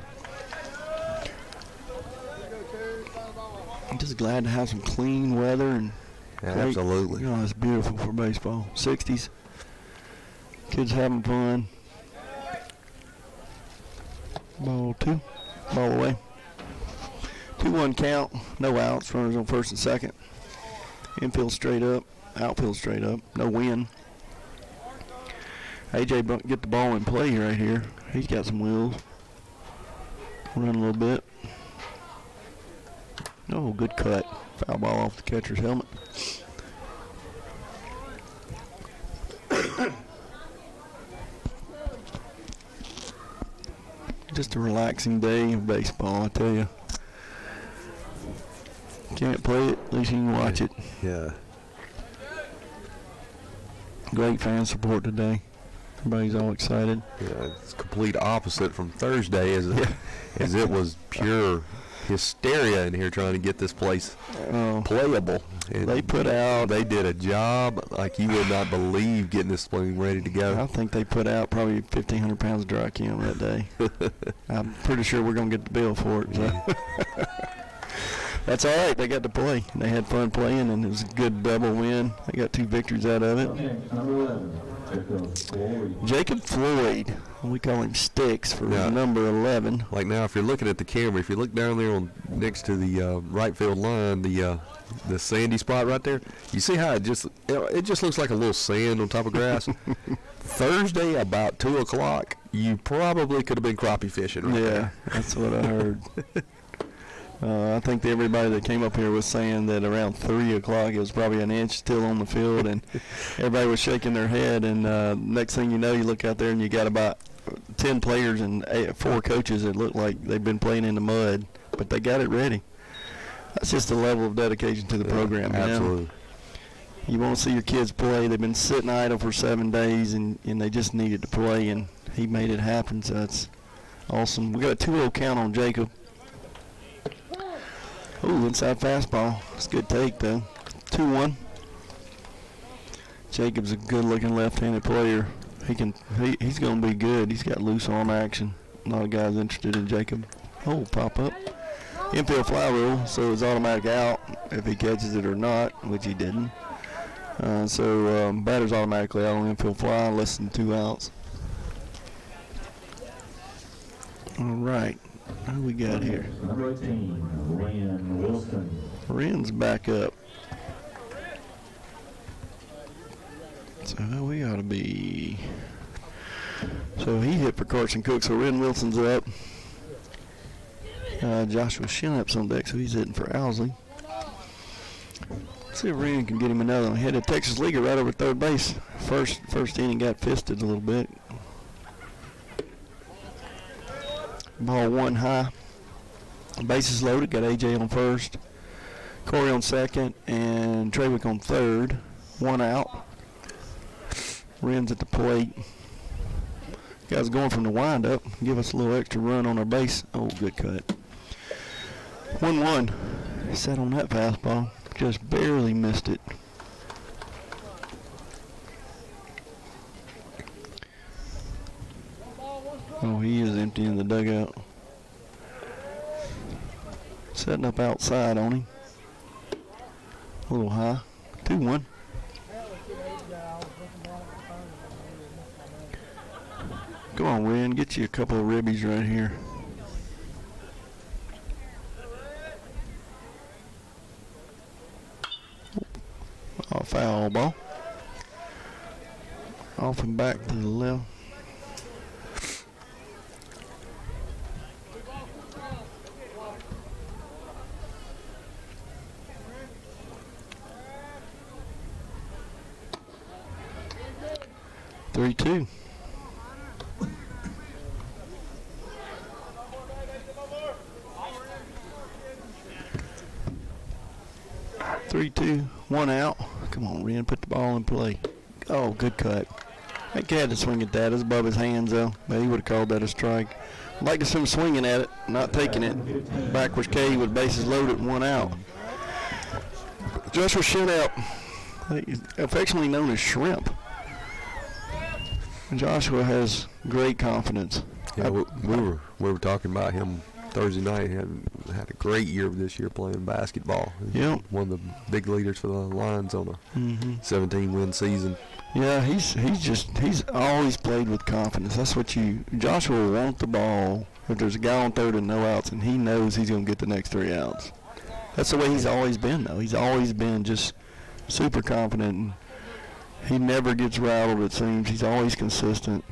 I'm just glad to have some clean weather and absolutely. You know, it's beautiful for baseball. 60s. Kids having fun. Ball 2. Ball away. 2-1 count. No outs. Runners on first and second. Infield straight up. Outfield straight up. No win. AJ get the ball in play right here. He's got some wheels. Run a little bit. Oh, good cut. Foul ball off the catcher's helmet. Just a relaxing day of baseball, I tell you. Can't play it, at least you can watch it. Yeah. Great fan support today. Everybody's all excited. Yeah, it's complete opposite from Thursday as it was pure hysteria in here trying to get this place playable. And they did a job like you would not believe getting this thing ready to go. I think they put out probably 1,500 pounds of dry chem that day. I'm pretty sure we're going to get the bill for it. So. That's all right. They got to play. They had fun playing, and it was a good double win. They got 2 victories out of it. Number 11, Jacob Floyd. We call him Sticks for number 11. Like now, if you're looking at the camera, if you look down there next to the right field line, the sandy spot right there, you see how it just looks like a little sand on top of grass. Thursday about 2 o'clock, you probably could have been crappie fishing right there. That's what I heard. I think everybody that came up here was saying that around 3 o'clock it was probably an inch still on the field, and everybody was shaking their head. And next thing you know, you look out there and you got about 10 players and 4 coaches that look like they've been playing in the mud, but they got it ready. That's just a level of dedication to the program. Absolutely. You want to see your kids play. They've been sitting idle for 7 days, and they just needed to play, and he made it happen, so that's awesome. We got a 2-0 count on Jacob. Ooh, inside fastball. It's a good take, though. 2-1. Jacob's a good-looking left-handed player. He's going to be good. He's got loose arm action. A lot of guys interested in Jacob. Oh, pop up. Infield fly rule, so it's automatic out if he catches it or not, which he didn't. So batter's automatically out on infield fly, less than 2 outs. All right. What do we got here? Number 18, Ryan Wilson. Ren's back up. So we ought to be. So he hit for Carson Cook, so Ren Wilson's up. Joshua Shinup's on deck, so he's hitting for Owsley. Let's see if Ren can get him another one. He had a Texas Leaguer right over third base. First inning got fisted a little bit. Ball 1 high. Bases loaded. Got AJ on first, Corey on second, and Traywick on third. 1 out. Ren's at the plate. Guys going from the windup. Give us a little extra run on our base. Oh, good cut. 1-1. Sat on that fastball. Just barely missed it. Oh, he is emptying the dugout. Setting up outside on him. A little high. 2-1. Come on, Ren. Get you a couple of ribbies right here. A foul ball. Off and back to the left. Three-two. One out. Come on, Ren, put the ball in play. Oh, good cut. That cat had to swing at that. It was above his hands, though, but he would have called that a strike. I'd like to see him swinging at it, not taking it. Backwards K with bases loaded and one out. Joshua Shutout, affectionately known as Shrimp. Joshua has great confidence. Yeah, we were talking about him Thursday night. He had a great year this year playing basketball. Yeah, one of the big leaders for the Lions on a 17-win season. Yeah, he's always played with confidence. That's what Joshua will want the ball if there's a guy on third and no outs, and he knows he's going to get the next 3 outs. That's the way he's always been, though. He's always been just super confident. And he never gets rattled, it seems. He's always consistent.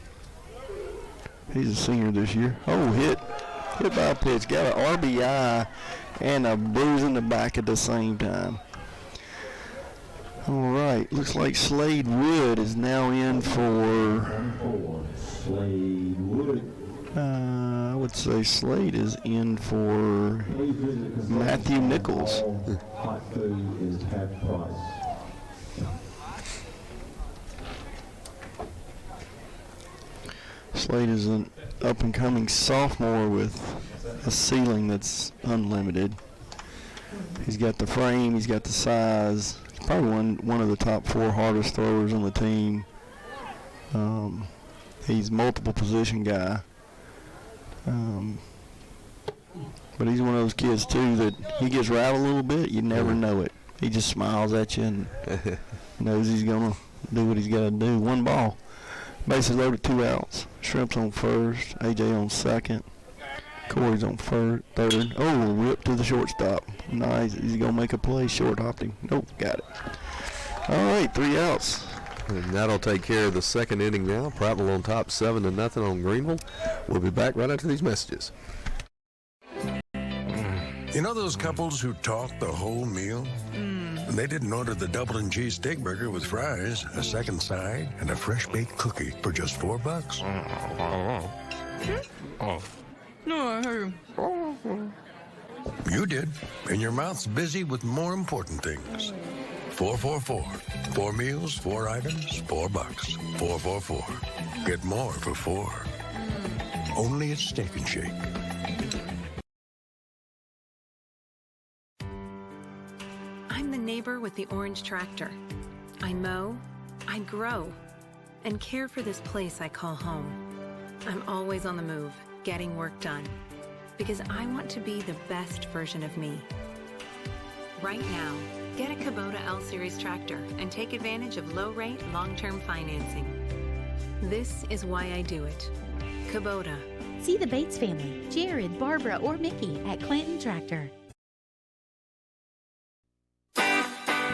He's a senior this year. Oh, hit by a pitch. Got an RBI and a bruise in the back at the same time. All right. Looks like Slade Wood is now in for... Slade Wood. I would say Slade is in for Matthew Nichols. Hot food is half price. Slade is an up-and-coming sophomore with a ceiling that's unlimited. He's got the frame, he's got the size. He's probably one of the top 4 hardest throwers on the team. He's multiple position guy. But he's one of those kids, too, that he gets rattled a little bit, you never know it. He just smiles at you and knows he's going to do what he's got to do. 1 ball. Bases loaded, 2 outs. Shrimp's on first, AJ on second. Corey's on third. Oh, rip to the shortstop. Nice. He's going to make a play. Short hopped him. Nope, got it. All right, 3 outs. And that'll take care of the second inning now. Prattville on top 7-0 on Greenville. We'll be back right after these messages. You know those couples who talk the whole meal? They didn't order the double and cheese steak burger with fries, a second side, and a fresh baked cookie for just $4. No, I heard. You did, and your mouth's busy with more important things. 444. 4 meals, 4 items, $4. 444. Get more for 4. Only at Steak and Shake. I'm the neighbor with the orange tractor. I mow, I grow, and care for this place I call home. I'm always on the move, getting work done, because I want to be the best version of me. Right now, get a Kubota L-Series tractor and take advantage of low-rate, long-term financing. This is why I do it. Kubota. See the Bates family, Jared, Barbara, or Mickey at Clinton Tractor.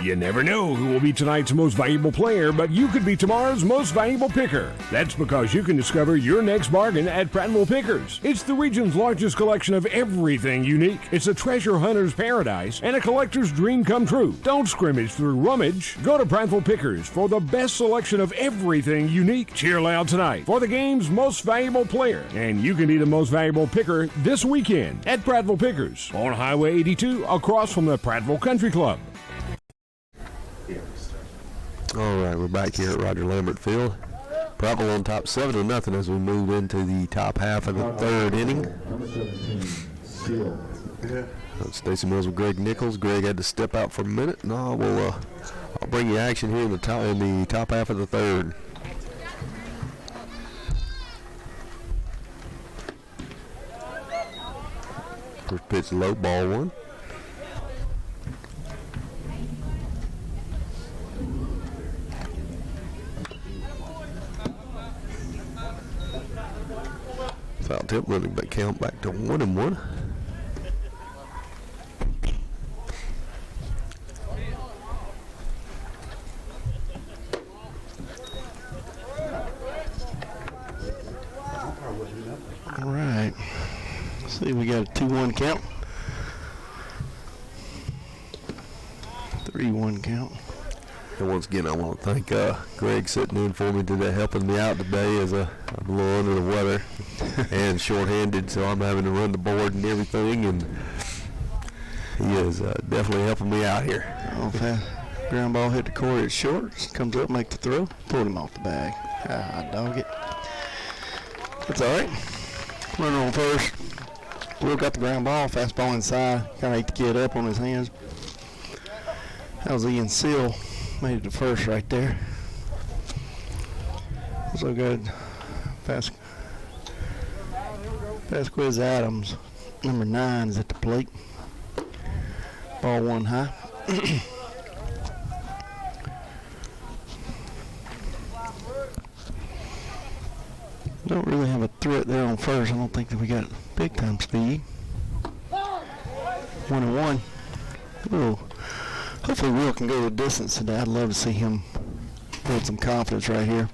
You never know who will be tonight's most valuable player, but you could be tomorrow's most valuable picker. That's because you can discover your next bargain at Prattville Pickers. It's the region's largest collection of everything unique. It's a treasure hunter's paradise and a collector's dream come true. Don't scrimmage through rummage. Go to Prattville Pickers for the best selection of everything unique. Cheer loud tonight for the game's most valuable player, and you can be the most valuable picker this weekend at Prattville Pickers on Highway 82 across from the Prattville Country Club. All right, we're back here at Roger Lambert Field. Prattville on top 7-0 as we move into the top half of the third inning. Stacy Mills with Greg Nichols. Greg had to step out for a minute. No, I'll bring you action here in the top half of the third. First pitch, low, ball 1. Foul tip, running back count back to 1-1. See, we got a 2-1 count. 3-1 count. And once again, I want to thank Greg sitting in for me today, helping me out today as I'm a little under the weather and short-handed, so I'm having to run the board and everything, and he is definitely helping me out here. Oh, ground ball hit the core, it's short, comes up, make the throw, pulled him off the bag. Dog it. That's all right. Runner on first. Will got the ground ball, fastball inside. Kind of ate the kid up on his hands. That was Ian Seal. Made it to first right there. Also got Vasquez Adams, number 9, is at the plate. Ball 1 high. Don't really have a threat there on first. I don't think that we got big time speed. 1-1. Ooh. Hopefully Will can go the distance today. I'd love to see him build some confidence right here.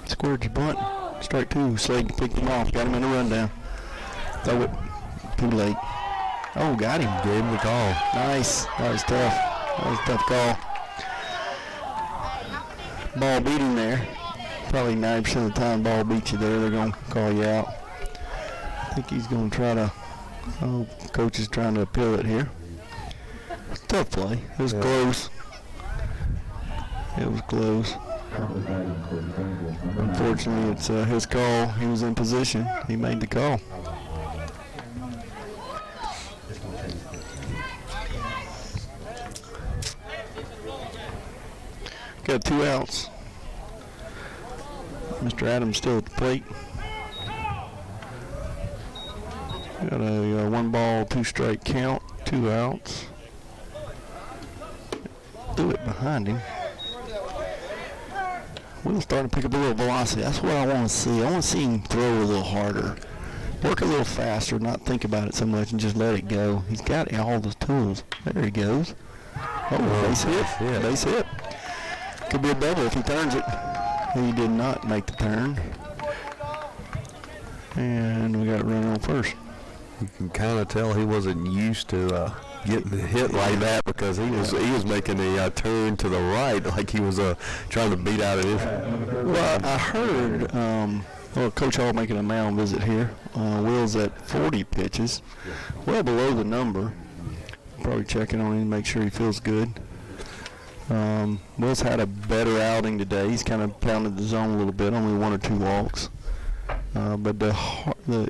Squared your bunt. Strike 2. Slade picked him off. Got him in a rundown. Throw it. Too late. Oh, got him. Gave him the call. Nice. That was tough. That was a tough call. Ball beat him there. Probably 90% of the time ball beats you there. They're going to call you out. I think he's going to try to, coach is trying to appeal it here. Tough play. It was close. It was close. Unfortunately, it's his call. He was in position. He made the call. Got 2 outs. Mr. Adams still at the plate. Got a 1 ball, 2 strike count, 2 outs. Do it behind him. Will's starting to pick up a little velocity. That's what I want to see. I want to see him throw a little harder. Work a little faster, not think about it so much and just let it go. He's got all the tools. There he goes. Oh, base hit. Yeah, base hit. Could be a double if he turns it. He did not make the turn. And we got a runner on first. You can kind of tell he wasn't used to getting hit like that because he was making a turn to the right like he was trying to beat out of it. Well, I heard Coach Hall making a mound visit here. Will's at 40 pitches, well below the number. Probably checking on him to make sure he feels good. Will's had a better outing today. He's kind of pounded the zone a little bit, only 1 or 2 walks. But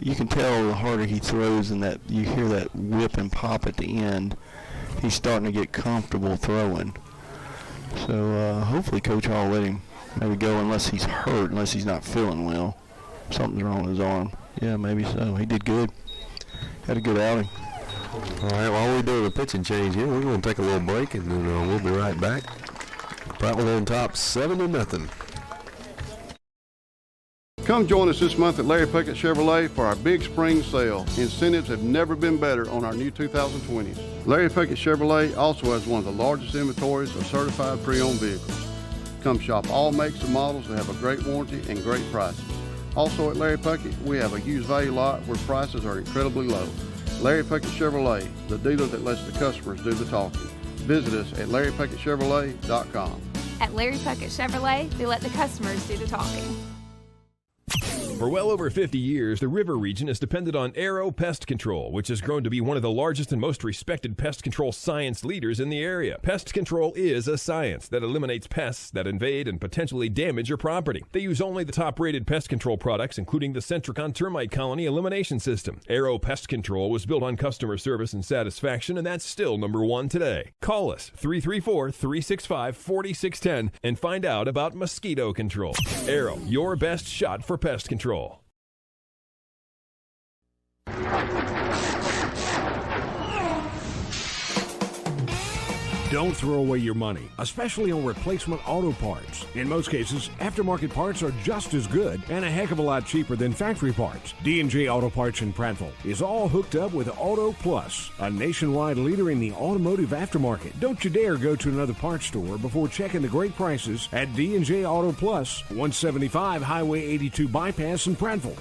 you can tell the harder he throws and that you hear that whip and pop at the end, he's starting to get comfortable throwing. So hopefully Coach Hall let him maybe go unless he's hurt, unless he's not feeling well. Something's wrong with his arm. Yeah, maybe so. He did good. Had a good outing. All right, while we're doing a pitching change here, we're going to take a little break, and then we'll be right back. Prattville on top, 7-0. Come join us this month at Larry Puckett Chevrolet for our big spring sale. Incentives have never been better on our new 2020s. Larry Puckett Chevrolet also has one of the largest inventories of certified pre-owned vehicles. Come shop all makes and models that have a great warranty and great prices. Also at Larry Puckett, we have a used value lot where prices are incredibly low. Larry Puckett Chevrolet, the dealer that lets the customers do the talking. Visit us at LarryPuckettChevrolet.com. At Larry Puckett Chevrolet, they let the customers do the talking. For well over 50 years, the River region has depended on Arrow Pest Control, which has grown to be one of the largest and most respected pest control science leaders in the area. Pest control is a science that eliminates pests that invade and potentially damage your property. They use only the top-rated pest control products, including the Centricon termite colony elimination system. Arrow Pest Control was built on customer service and satisfaction, and that's still #1 today. Call us 334-365-4610 and find out about mosquito control. Arrow, your best shot for pest control. Don't throw away your money, especially on replacement auto parts. In most cases, aftermarket parts are just as good and a heck of a lot cheaper than factory parts. D&J Auto Parts in Prattville is all hooked up with Auto Plus, a nationwide leader in the automotive aftermarket. Don't you dare go to another parts store before checking the great prices at D&J Auto Plus, 175 Highway 82 Bypass in Prattville.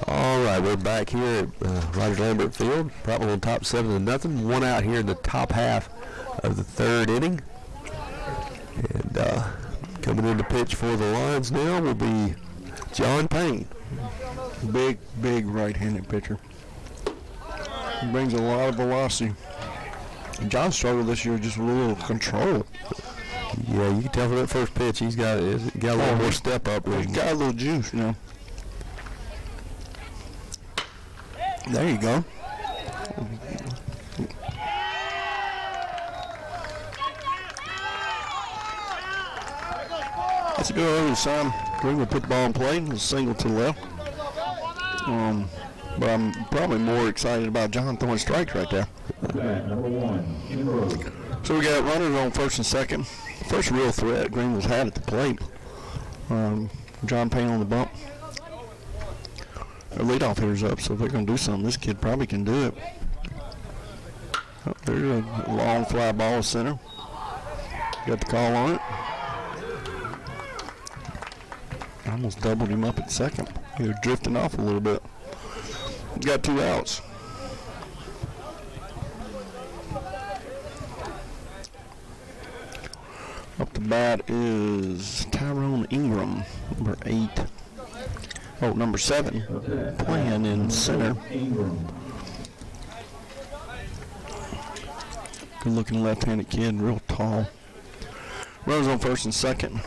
All right, we're back here at Roger Lambert Field. Prattville on top 7-0. One out here in the top half of the third inning. And coming in to pitch for the Lions now will be John Payne. Big right-handed pitcher. He brings a lot of velocity. John struggled this year just with a little control. Yeah, you can tell from that first pitch he's got a little more step up. He's got a little juice, you know. There you go. That's a good early sign. Greenville put the ball in play. A single to the left. But I'm probably more excited about John throwing strikes right there. So we got runners on first and second. First real threat Greenville's had at the plate. John Payne on the bump. Their leadoff hitter's up, so if they're going to do something, this kid probably can do it. Oh, there's a long fly ball to center. Got the call on it. Almost doubled him up at second. He was drifting off a little bit. Got 2 outs. Up the bat is Tyrone Ingram, number 8. Oh, number 7, playing in center. Good-looking left-handed kid, real tall. Runners on first and second.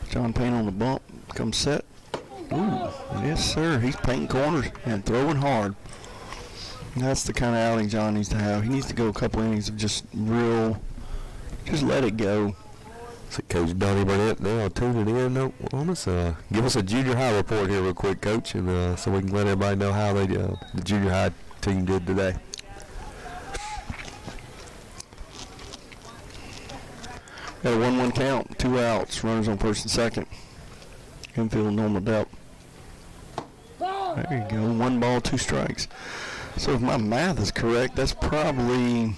John Payne on the bump, comes set. Ooh, yes, sir. He's painting corners and throwing hard. That's the kind of outing John needs to have. He needs to go a couple innings of just let it go. So Coach Donnie Burnett now tuning in on us. Give us a junior high report here real quick, Coach, and so we can let everybody know how the junior high team did today. Got a 1-1 count, 2 outs, runners on first and second. Infield normal depth. There you go, 1 ball, 2 strikes. So if my math is correct, that's probably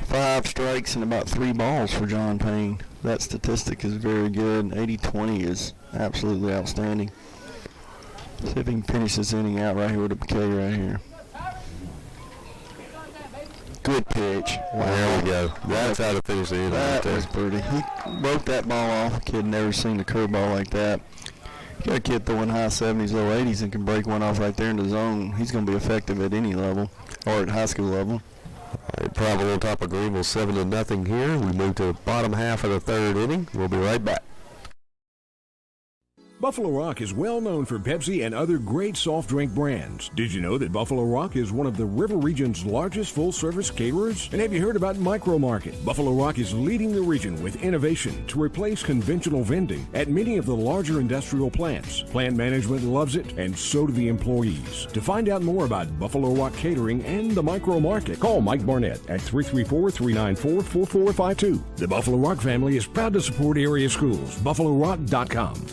5 strikes and about 3 balls for John Payne. That statistic is very good. 80-20 is absolutely outstanding. See if he can finish this inning out right here with a K right here. Good pitch. Wow. There we go. That's how to finish the inning. That was pretty. He broke that ball off. Kid never seen a curveball like that. You got a kid throwing high 70s, low 80s and can break one off right there in the zone. He's going to be effective at any level or at high school level. Prattville on top of Greenville 7-0 here. We move to the bottom half of the third inning. We'll be right back. Buffalo Rock is well known for Pepsi and other great soft drink brands. Did you know that Buffalo Rock is one of the River Region's largest full-service caterers? And have you heard about Micro Market? Buffalo Rock is leading the region with innovation to replace conventional vending at many of the larger industrial plants. Plant management loves it, and so do the employees. To find out more about Buffalo Rock Catering and the Micro Market, call Mike Barnett at 334-394-4452. The Buffalo Rock family is proud to support area schools. BuffaloRock.com.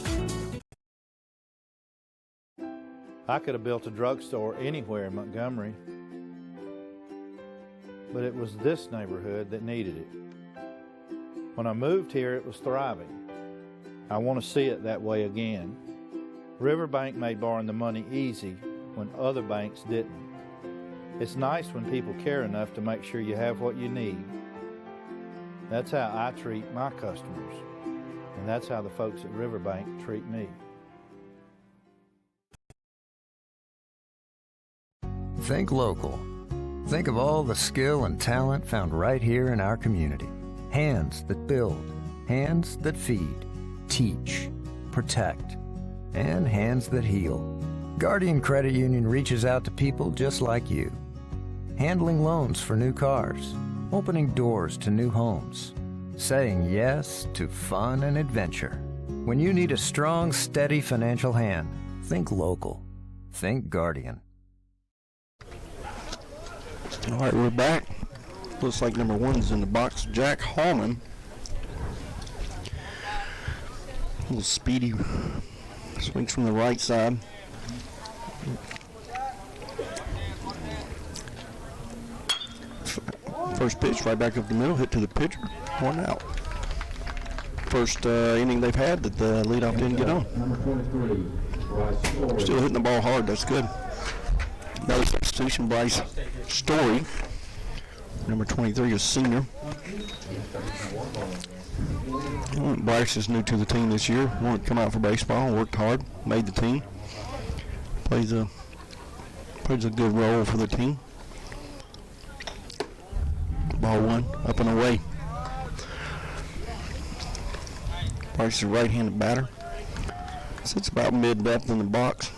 I could have built a drugstore anywhere in Montgomery, but it was this neighborhood that needed it. When I moved here, it was thriving. I want to see it that way again. Riverbank made borrowing the money easy when other banks didn't. It's nice when people care enough to make sure you have what you need. That's how I treat my customers, and that's how the folks at Riverbank treat me. Think local. Think of all the skill and talent found right here in our community. Hands that build, hands that feed, teach, protect, and hands that heal. Guardian Credit Union reaches out to people just like you. Handling loans for new cars, opening doors to new homes, saying yes to fun and adventure. When you need a strong, steady financial hand, think local. Think Guardian. All right, we're back. Looks like number 1's in the box, Jack Hallman. A little speedy swings from the right side. First pitch right back up the middle, hit to the pitcher, 1 out. First inning they've had that the leadoff didn't get on. Still hitting the ball hard, that's good. Another substitution, Bryce Story. Number 23 is senior. Bryce is new to the team this year. Wanted to come out for baseball, worked hard, made the team. Plays a good role for the team. Ball 1, up and away. Bryce is a right-handed batter. Sits about mid-depth in the box.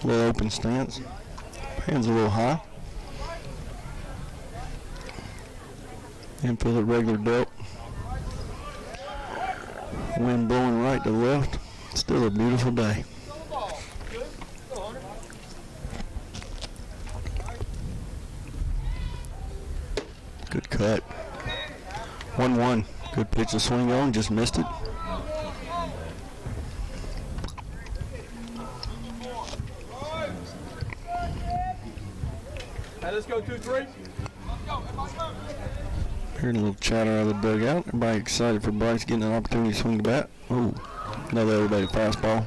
A little open stance. Hands a little high. Infield at regular depth. Wind blowing right to left. Still a beautiful day. Good cut. 1-1. Good pitch to swing on, just missed it. Hey, let's go 2-3. Hearing a little chatter out of the dugout. Everybody excited for Bryce getting an opportunity to swing the bat. Oh, another elevated fastball.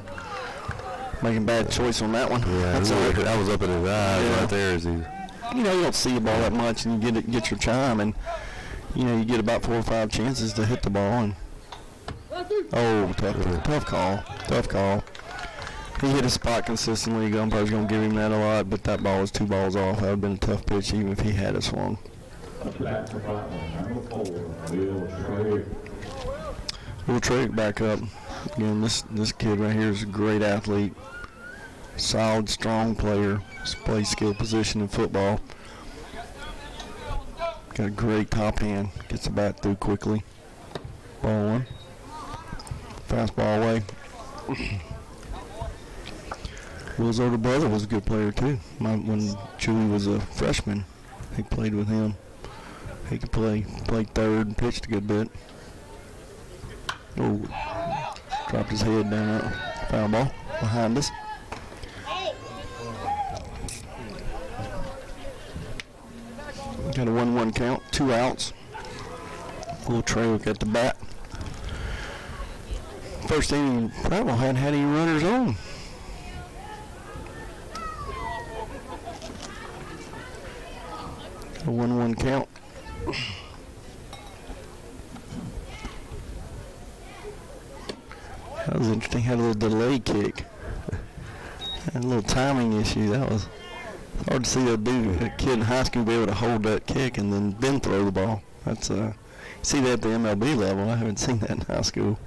Making bad choice on that one. Yeah, that was up in his eyes right there. As he, you know, you don't see the ball that much, and you get your chime, and you know you get about 4 or 5 chances to hit the ball. And tough call. He hit his spot consistently. The umpire's gonna give him that a lot, but that ball was 2 balls off. That would have been a tough pitch even if he had it swung. Will Trigg back up. Again, this kid right here is a great athlete. Solid, strong player. Plays skill position in football. Got a great top hand. Gets the bat through quickly. Ball 1. Fastball away. Will's older brother was a good player too. When Chewy was a freshman, he played with him. He could play third and pitched a good bit. Oh, dropped his head down. Foul ball behind us. Got a 1-1 count, 2 outs. Will Trawick at the bat. First inning, Prattville hadn't had any runners on. A 1-1 count. That was interesting. Had a little delay kick. Had a little timing issue. That was hard to see a kid in high school be able to hold that kick and then throw the ball. That's you see that at the MLB level. I haven't seen that in high school.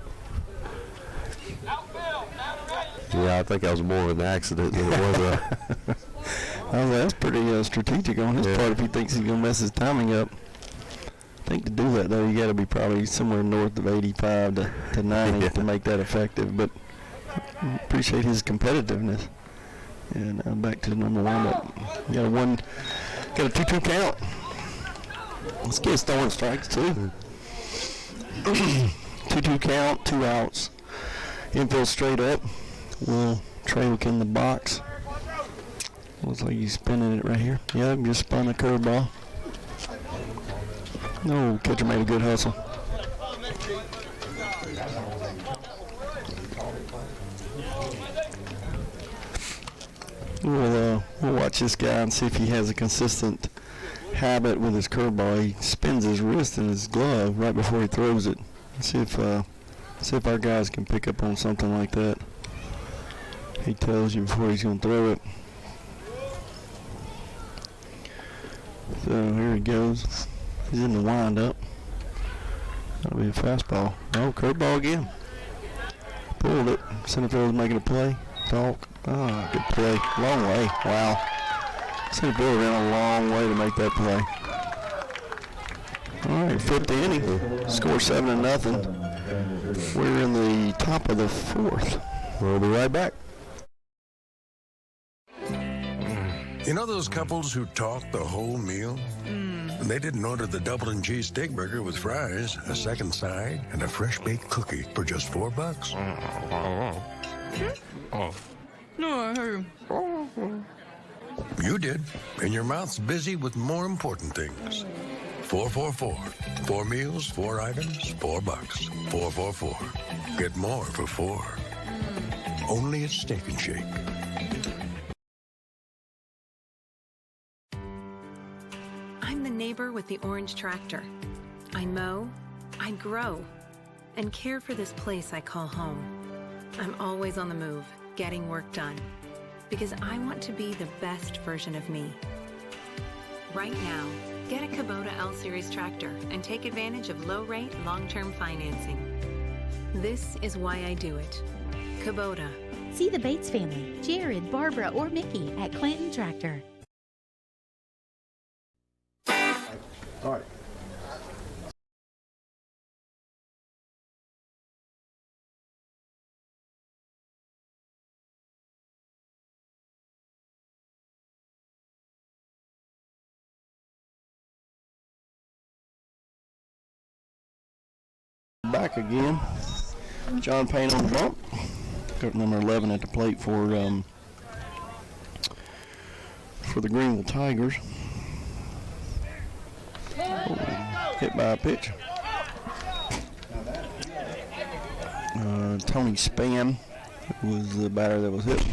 yeah, I think that was more of an accident than it was I was like, that's pretty strategic on his part if he thinks he's going to mess his timing up. I think to do that, though, you got to be probably somewhere north of 85 to 90 to make that effective. But I appreciate his competitiveness. And back to number 1. Got a 2-2 count. Let's get throwing strikes, too. 2-2 count, 2 outs. Infield straight up. Will Trawick in the box. Looks like he's spinning it right here. Yeah, just spun a curveball. No, catcher made a good hustle. We'll watch this guy and see if he has a consistent habit with his curveball. He spins his wrist in his glove right before he throws it. See if our guys can pick up on something like that. He tells you before he's going to throw it. So here he goes. He's in the windup. That'll be a fastball. Oh, curveball again. Pulled it. Center fielder's making a play. Talk. Ah, good play. Long way. Wow. Center fielder ran a long way to make that play. All right, 5th inning. Score 7-0. We're in the top of the 4th. We'll be right back. You know those couples who talk the whole meal? They didn't order the double and cheese steak burger with fries, a second side, and a fresh baked cookie for just $4. No, I heard. You did, and your mouth's busy with more important things. 444. 4 meals, 4 items, $4. 444. Get more for 4. Only at Steak and Shake. I'm the neighbor with the orange tractor. I mow, I grow, and care for this place I call home. I'm always on the move, getting work done, because I want to be the best version of me. Right now, get a Kubota L-Series tractor and take advantage of low-rate, long-term financing. This is why I do it. Kubota. See the Bates family, Jared, Barbara, or Mickey at Clinton Tractor. All right. Back again. John Payne on the bump. Got number 11 at the plate for the Greenville Tigers. Hit by a pitch. Tony Spann was the batter that was hit.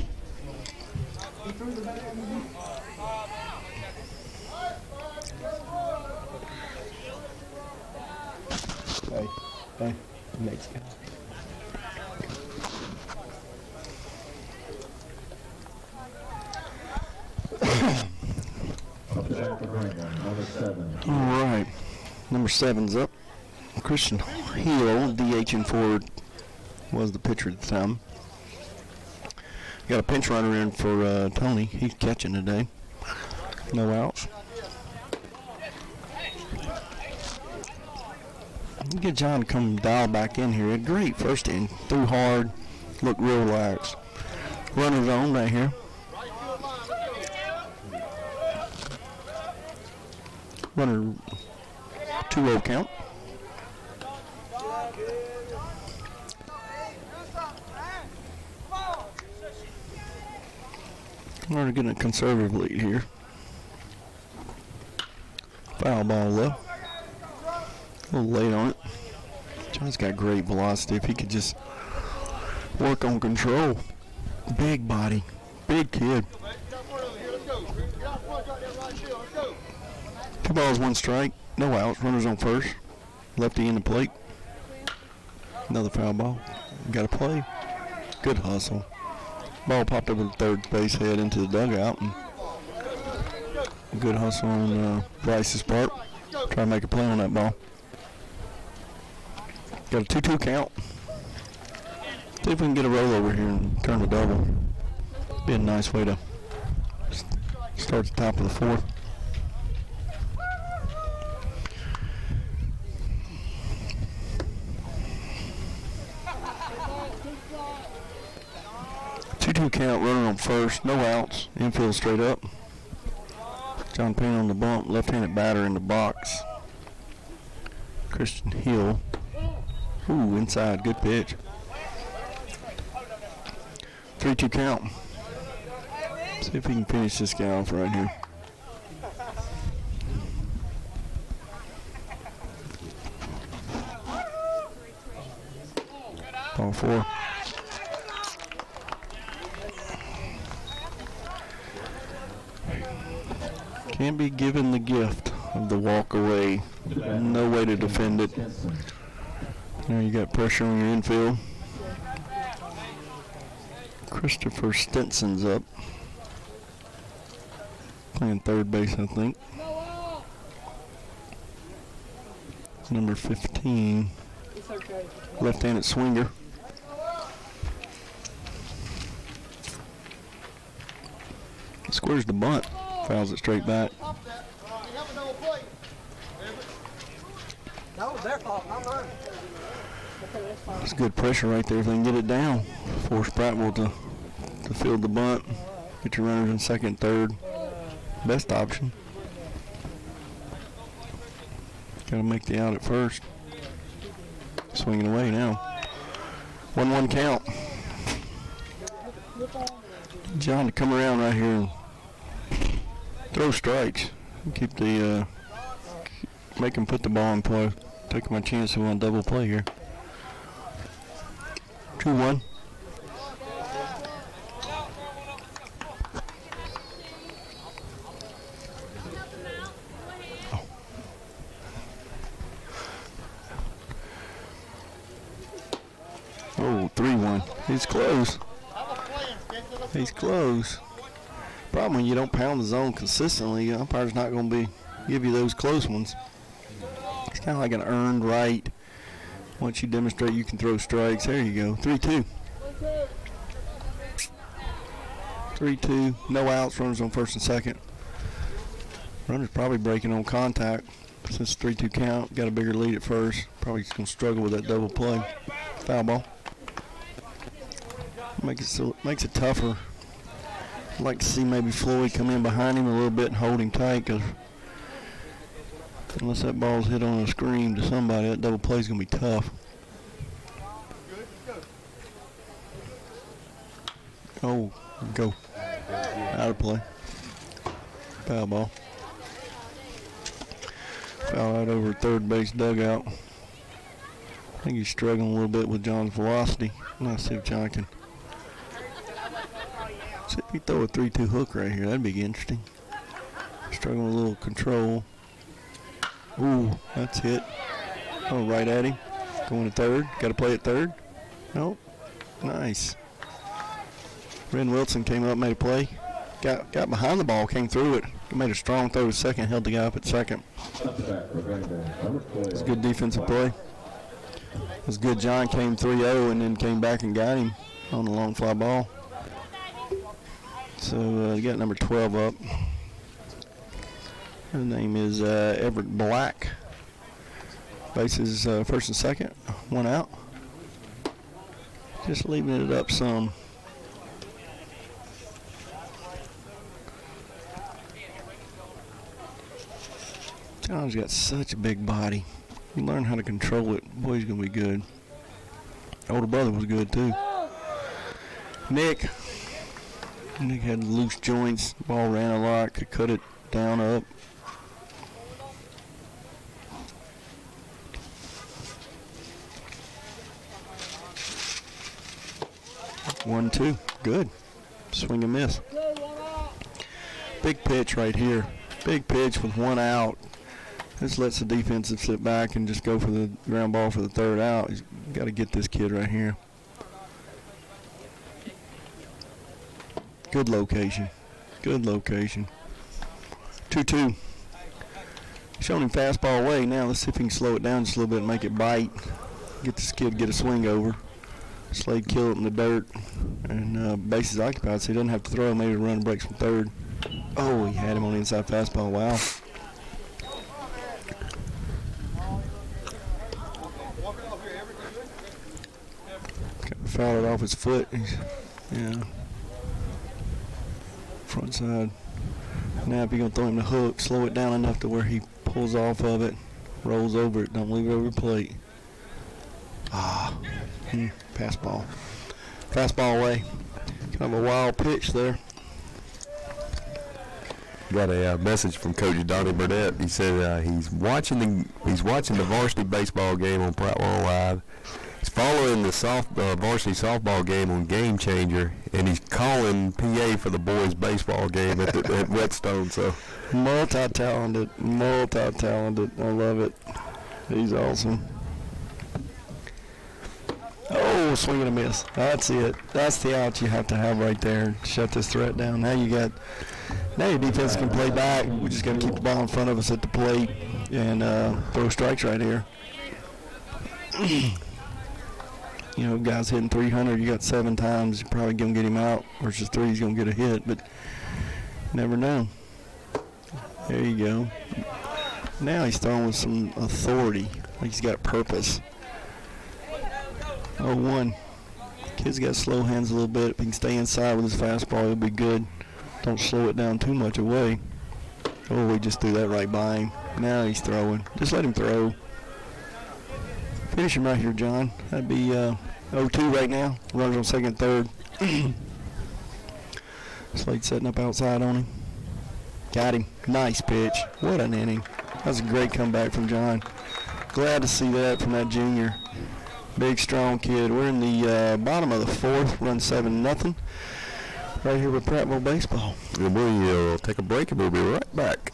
Hey, next guy. All right, number 7's up. Christian Hill, DHing for, was the pitcher at the time. Got a pinch runner in for Tony. He's catching today. No outs. Get John to come dial back in here. A great first inning. Threw hard. Looked real relaxed. Runner's on right here. Runner 2-0 count. Runner getting a conservative lead here. Foul ball though. A little late on it. John's got great velocity. If he could just work on control. Big body. Big kid. 2 balls, 1 strike. No outs. Runners on first. Lefty in the plate. Another foul ball. Got to play. Good hustle. Ball popped over the third base head into the dugout. And good hustle on Bryce's part. Try to make a play on that ball. Got a 2-2 count. See if we can get a roll over here and turn the double. Be a nice way to start the top of the 4th. Count, running on first, no outs, infield straight up. John Payne on the bump, left-handed batter in the box. Christian Hill. Ooh, inside, good pitch. 3-2 count. See if he can finish this guy off right here. Ball 4. Can't be given the gift of the walk away. No way to defend it. Now you got pressure on your infield. Christopher Stinson's up. Playing third base, I think. Number 15. Left-handed swinger. Squares the bunt. Fouls it straight back. That's good pressure right there if they can get it down. Force Prattville to field the bunt. Get your runners in second, third. best option. Got to make the out at first. Swinging away now. 1-1 count. John to come around right here and throw strikes. Keep the make him put the ball in play. Taking my chance to win double play here. 2-1. Oh, 3-1. He's close. He's close. Problem when you don't pound the zone consistently, the umpire's not going to give you those close ones. It's kind of like an earned right. Once you demonstrate you can throw strikes, there you go. 3-2. 3-2. No outs. Runners on first and second. Runner's probably breaking on contact since 3-2 count. Got a bigger lead at first. Probably going to struggle with that double play. Foul ball. Makes it tougher. I'd like to see maybe Floyd come in behind him a little bit and hold him tight, because unless that ball's hit on a screen to somebody, that double play's going to be tough. Oh, go. Out of play. Foul ball. Foul out over third base dugout. I think he's struggling a little bit with John's velocity. Let's see if John can. See if he throw a 3-2 hook right here. That'd be interesting. Struggling with a little control. Ooh, that's hit. Oh, right at him. Going to third. Got to play at third. Nope. Nice. Ren Wilson came up, made a play. Got behind the ball, came through it. He made a strong throw to second, held the guy up at second. It's a good defensive play. It was good. John came 3-0 and then came back and got him on the long fly ball. So you got number 12 up. His name is Everett Black. Bases first and second. One out. Just leaving it up some. John's got such a big body. You learn how to control it. Boy, he's going to be good. Older brother was good, too. Nick had loose joints. Ball ran a lot. Could cut it down, up. One, two. Good. Swing and miss. Big pitch right here. Big pitch with one out. This lets the defensive sit back and just go for the ground ball for the third out. He's got to get this kid right here. Good location. Good location. 2-2. Showing him fastball away. Now let's see if he can slow it down just a little bit and make it bite. Get this kid, get a swing over. Slade kill it in the dirt. And bases occupied, so he doesn't have to throw. Maybe run breaks from third. Oh, he had him on the inside fastball. Wow. Fouled it off his foot. Yeah. Front side. Now if you're going to throw him the hook, slow it down enough to where he pulls off of it, rolls over it. Don't leave it over the plate. Pass ball. Fastball away. Kind of a wild pitch there. Got a message from Coach Donnie Burnett. He said he's watching the varsity baseball game on Prattville Live. He's following the varsity softball game on Game Changer, and he's calling PA for the boys' baseball game at Whetstone. So multi-talented. I love it. He's awesome. Oh, swing and a miss. That's it. That's the out you have to have right there. Shut this threat down. Now your defense can play back. We just got to keep the ball in front of us at the plate and throw strikes right here. You know, guys hitting 300, you got 7 times, you're probably going to get him out, versus 3, he's going to get a hit, but never know. There you go. Now he's throwing with some authority, like he's got purpose. 0-1. Kid's got slow hands a little bit. If he can stay inside with his fastball, he'll be good. Don't slow it down too much away. Oh, we just threw that right by him. Now he's throwing. Just let him throw. Finish him right here, John. That'd be 0-2 right now. Runners on second, third. Slade setting up outside on him. Got him. Nice pitch. What an inning. That was a great comeback from John. Glad to see that from that junior. Big, strong kid. We're in the bottom of the fourth. Run 7-0. Right here with Prattville baseball. And we'll take a break and we'll be right back.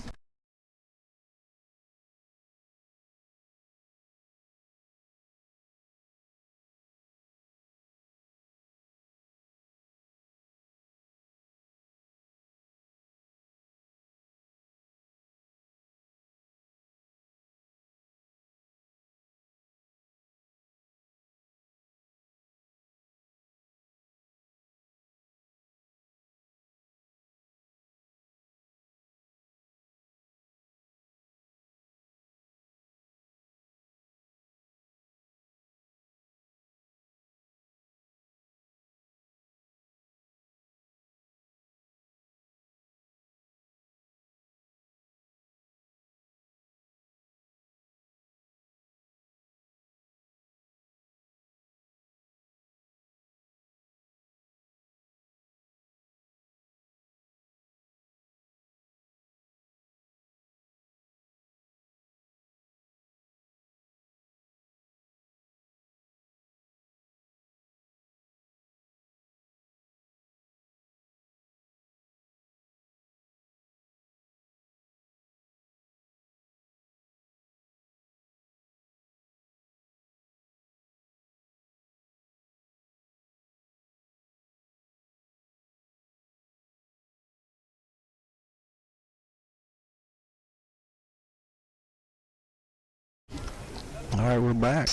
All right, we're back.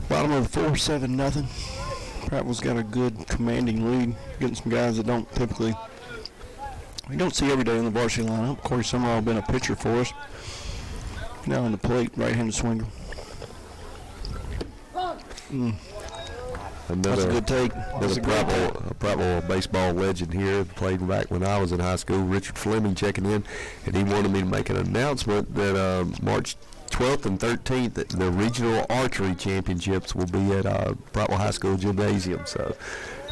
Bottom of the fourth, 7-0. Prattville's got a good commanding lead, getting some guys that we don't see every day in the varsity lineup. Corey Summerall been a pitcher for us. Now on the plate, right-handed swinger. That's a good take. That's a Prattville baseball legend here. Played back when I was in high school. Richard Fleming checking in, and he wanted me to make an announcement that March 12th and 13th, the regional archery championships will be at Prattville High School gymnasium. So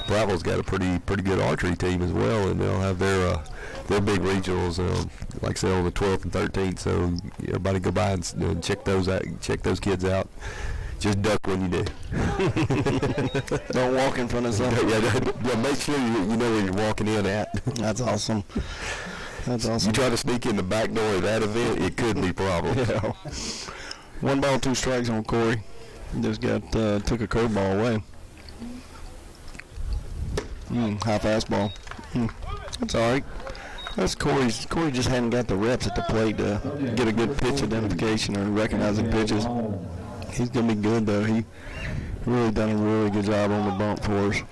Prattville's got a pretty good archery team as well, and they'll have their big regionals, like I said, on the 12th and 13th. So everybody go by and check those out. Check those kids out. Just duck when you do. Don't walk in front of something. Yeah, make sure you know where you're walking in at. That's awesome. That's awesome. You try to sneak in the back door of that event, it could be problems. Yeah. 1 ball, 2 strikes on Corey. Just took a curveball away. High fastball. That's all right. That's Corey just hadn't got the reps at the plate to get a good pitch identification or recognizing pitches. He's going to be good, though. He really done a really good job on the bump for us.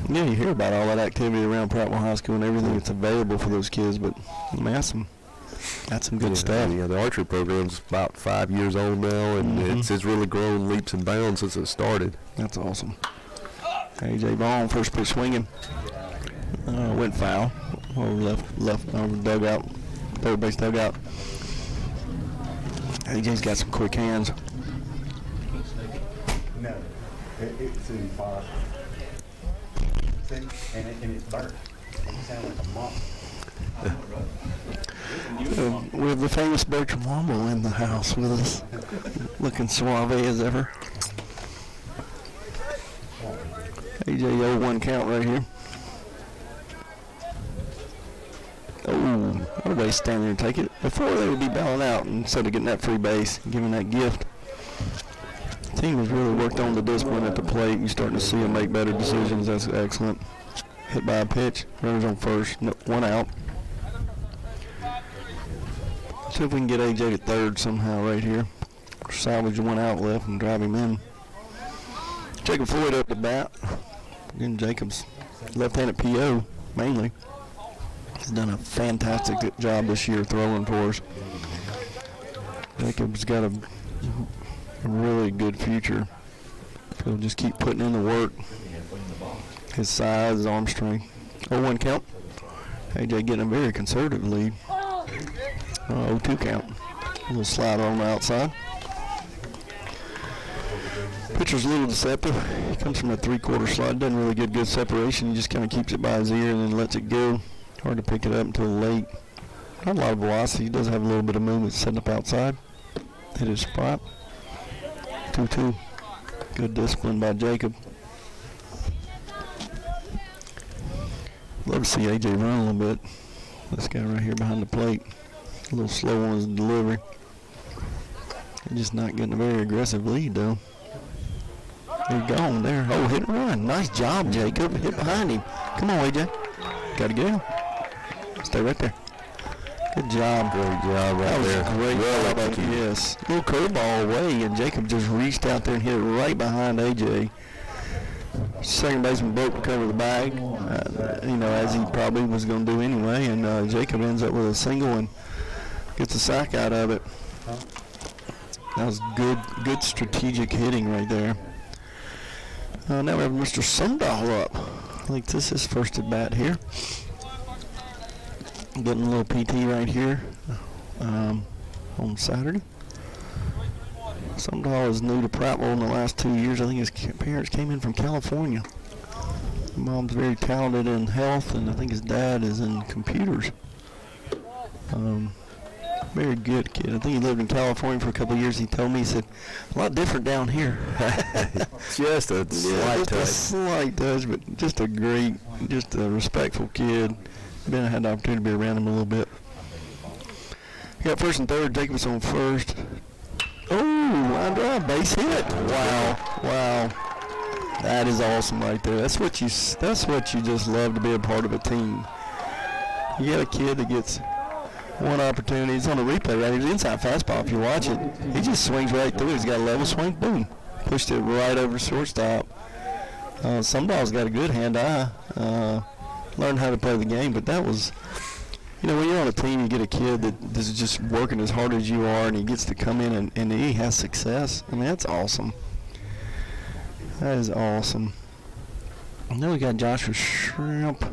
Yeah, you hear about all that activity around Prattville High School and everything that's available for those kids, but I mean, that's some good stuff. Yeah, the archery program's about 5 years old now, and it's really grown leaps and bounds since it started. That's awesome. A.J. Vaughn, first pitch swinging. Went foul. Over left over dugout, third base dugout. A.J.'s got some quick hands. No, it's in fire. And it's burnt. It sounds like a monster. We have the famous Bertram Womble in the house with us, looking suave as ever. AJ 0-1 count right here. Oh, nobody standing there and take it. Before they would be bailing out instead of getting that free base, giving that gift. The team has really worked on the discipline at the plate. You're starting to see them make better decisions. That's excellent. Hit by a pitch. Runners on first. No, 1 out. See if we can get AJ to third somehow right here. Salvage 1 out left and drive him in. Jacob Floyd up the bat. Again, Jacob's left-handed PO mainly. He's done a fantastic job this year throwing for us. Jacob's got a really good future. He'll just keep putting in the work. His size, his arm strength. 0-1 count. AJ getting a very conservative lead. 0-2 count. A little slider on the outside. Pitcher's a little deceptive. He comes from a 3/4 slide. Doesn't really get good separation. He just kind of keeps it by his ear and then lets it go. Hard to pick it up until late. Not a lot of velocity. He does have a little bit of movement setting up outside. Hit his spot. 2-2. Good discipline by Jacob. Love to see AJ run a little bit. This guy right here behind the plate. A little slow on his delivery. He's just not getting a very aggressive lead though. He's gone there. Oh, hit and run. Nice job, Jacob. Hit behind him. Come on, AJ. Gotta get him. Stay right there. Good job. Great job right there. Great job. Yes. Little curveball away, and Jacob just reached out there and hit it right behind AJ. Second baseman broke to cover the bag, as he probably was going to do anyway, and Jacob ends up with a single and gets a sack out of it. That was good strategic hitting right there. Now we have Mr. Sundahl up. I think this is first at bat here. Getting a little PT right here on Saturday. Sundahl is new to Prattville in the last 2 years. I think his parents came in from California. Mom's very talented in health, and I think his dad is in computers. Very good kid. I think he lived in California for a couple of years. He told me, he said, a lot different down here. Just a slight touch. A slight touch, but just a respectful kid. I had the opportunity to be around him a little bit. We got first and third. Jacobs on first. Oh, line drive, base hit. Wow. That is awesome right there. That's what you just love to be a part of a team. You got a kid that gets one opportunity. He's on the replay right here. It's inside fastball if you watch it. He just swings right through. He's got a level swing. Boom. Pushed it right over shortstop. Sundahl's got a good hand-eye. Learned how to play the game, but that was, when you're on a team, you get a kid that is just working as hard as you are, and he gets to come in and he has success. I mean, that's awesome. That is awesome. And then we got Joshua Shinap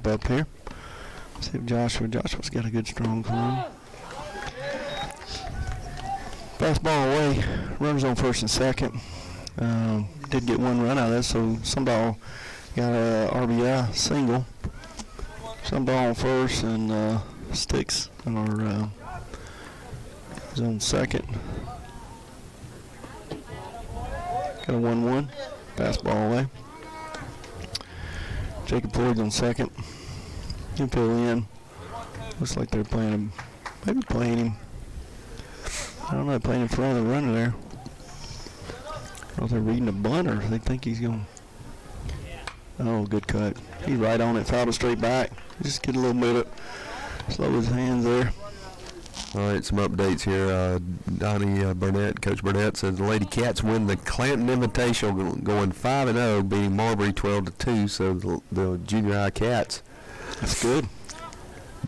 up here. Let's see if Joshua's got a good strong form. Fastball away. Runners on first and second. Did get one run out of that, so Sundahl got a RBI single. Sundahl on first, and Sticks is on second. Got a 1-1. Fastball away. Jacob Floyd's on second. Infield in. Looks like they're playing him. Maybe playing him. I don't know. Playing in front of the runner there. I don't know if they're reading a bunt or they think he's going. Oh, good cut. He's right on it. Fouled it straight back. Just get a little bit of slow his hands there. All right, some updates here. Donnie Burnett, Coach Burnett says the Lady Cats win the Clanton Invitational, going 5-0, beating Marbury 12-2. So the junior high Cats. That's good.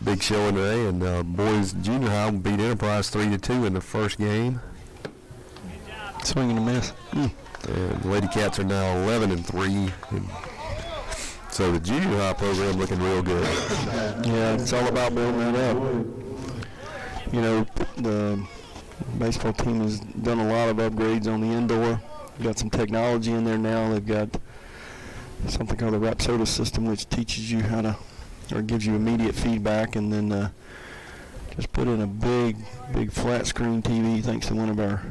Big showing today, and boys junior high beat Enterprise 3-2 in the first game. Swing and a miss. And the Lady Cats are now 11-3. So the junior high program looking real good. Yeah, it's all about building that up. The baseball team has done a lot of upgrades on the indoor. They've got some technology in there now. They've got something called the Rapsoda system, which teaches you how to, or gives you immediate feedback, and then just put in a big flat screen TV thanks to one of our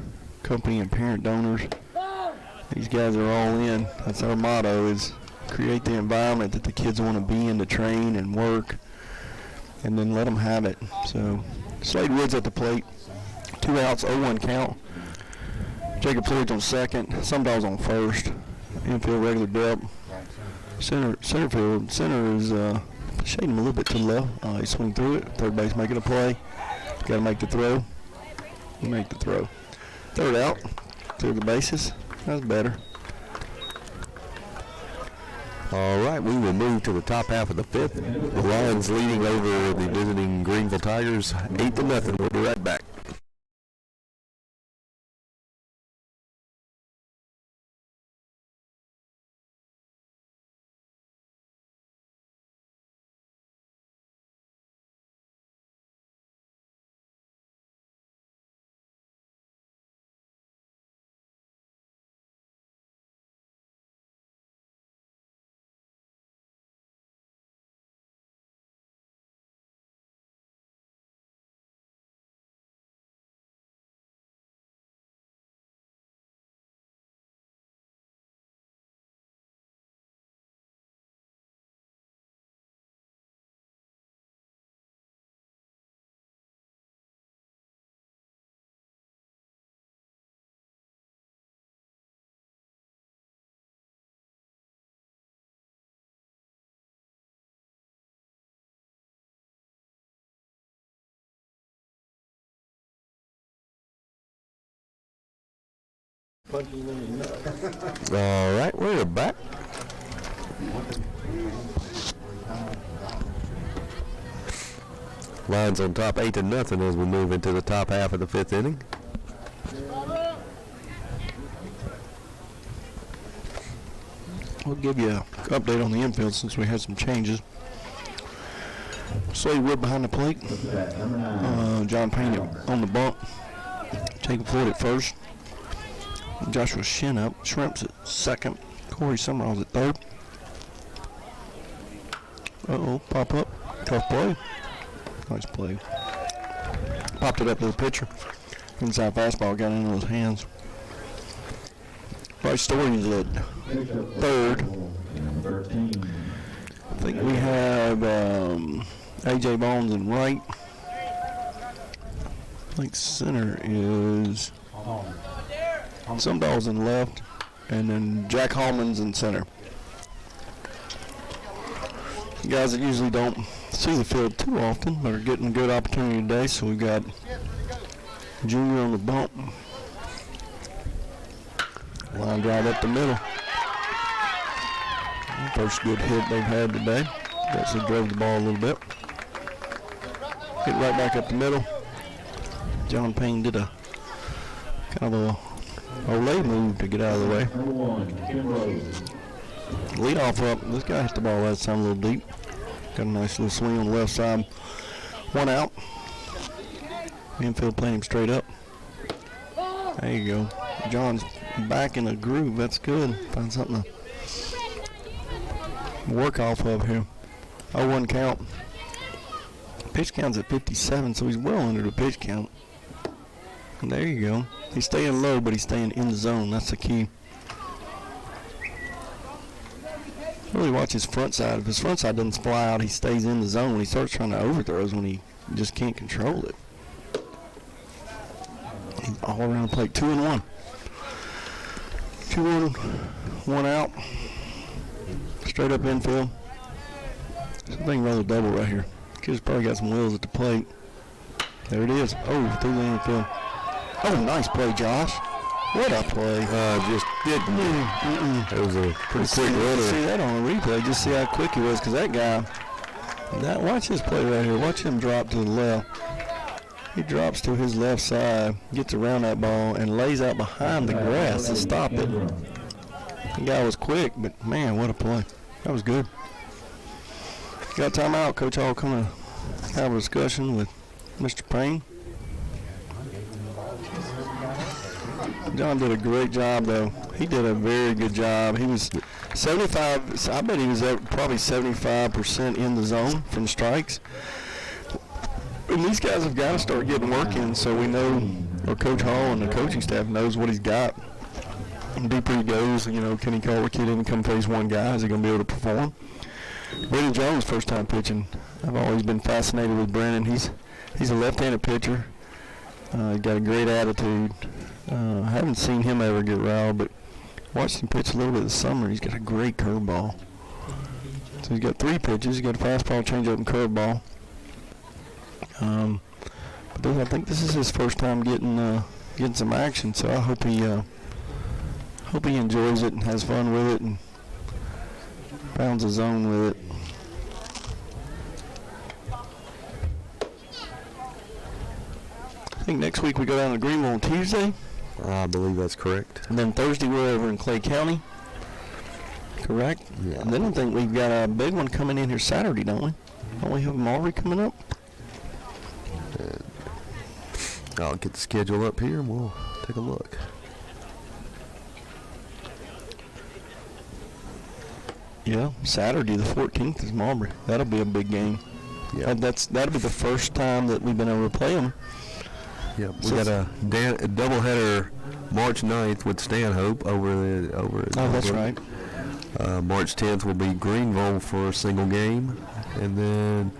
company and parent donors. These guys are all in. That's our motto, is create the environment that the kids want to be in to train and work, and then let them have it. So Slade Woods at the plate. 2 outs, 0-1 count. Jacob Floyd's on second. Sundahl's on first. Infield regular depth. Center is shading him a little bit to the left. He swing through it. Third base making a play. Got to make the throw. Make the throw. Third out. Clear the bases. That's better. All right, we will move to the top half of the fifth. The Lions leading over the visiting Greenville Tigers 8-0. We'll be right back. All right, we're back. Lions on top 8-0 as we move into the top half of the 5th inning. We'll give you an update on the infield since we had some changes. Slade Wood behind the plate. John Payne on the bump. Jacob Floyd at first. Joshua Shin up. Shrimps at second. Corey Summerall at third. Pop up. Tough play. Nice play. Popped it up to the pitcher. Inside fastball got into his hands. Bryce Story's at third. I think we have A.J. Bones in right. I think center is Sundall's in left. And then Jack Hallman's in center. Guys that usually don't see the field too often but are getting a good opportunity today. So we've got Junior on the bump. Line drive up the middle. First good hit they've had today. Actually drove the ball a little bit. Hit right back up the middle. John Payne did a kind of a Olay move to get out of the way. Lead off up. This guy hit the ball last time a little deep. Got a nice little swing on the left side. One out. Infield playing him straight up. There you go. John's back in a groove. That's good. Find something to work off of here. 0-1 count. Pitch count's at 57, so he's well under the pitch count. And there you go. He's staying low, but he's staying in the zone. That's the key. Really watch his front side. If his front side doesn't fly out, he stays in the zone. When he starts trying to overthrows when he just can't control it. He's all around the plate. 2-1. 2-1, 1 out. Straight up infield. Something rather double right here. Kid's probably got some wheels at the plate. There it is. Oh, through the infield. Oh, nice play, Josh. What a play. Just didn't. It was a pretty quick runner. See that on the replay. Just see how quick he was because that guy, watch this play right here. Watch him drop to the left. He drops to his left side, gets around that ball, and lays out behind the grass to stop it. The guy was quick, but man, what a play. That was good. Got a timeout. Coach Hall come to have a discussion with Mr. Payne. John did a great job, though. He did a very good job. He was 75, I bet he was at probably 75% in the zone from strikes. And these guys have got to start getting work in, so we know, or Coach Hall and the coaching staff knows what he's got. And deeper he goes, Kenny Carter kid in come face one guy. Is he going to be able to perform? Brennan Jones, first time pitching. I've always been fascinated with Brennan. He's a left-handed pitcher. He's got a great attitude. I haven't seen him ever get riled, but watched him pitch a little bit this summer. He's got a great curveball. So he's got 3 pitches. He's got a fastball, changeup, and curveball. But I think this is his first time getting some action. So I hope he enjoys it and has fun with it and pounds the zone with it. I think next week we go down to Greenville on Tuesday. I believe that's correct. And then Thursday we're over in Clay County. Correct? Yeah. And then I think we've got a big one coming in here Saturday, don't we? Don't we have Marbury coming up? I'll get the schedule up here and we'll take a look. Yeah, Saturday the 14th is Marbury. That'll be a big game. Yeah, that'll be the first time that we've been able to play them. Yeah, we got a doubleheader March 9th with Stanhope over. Oh, that's right. March 10th will be Greenville for a single game, and then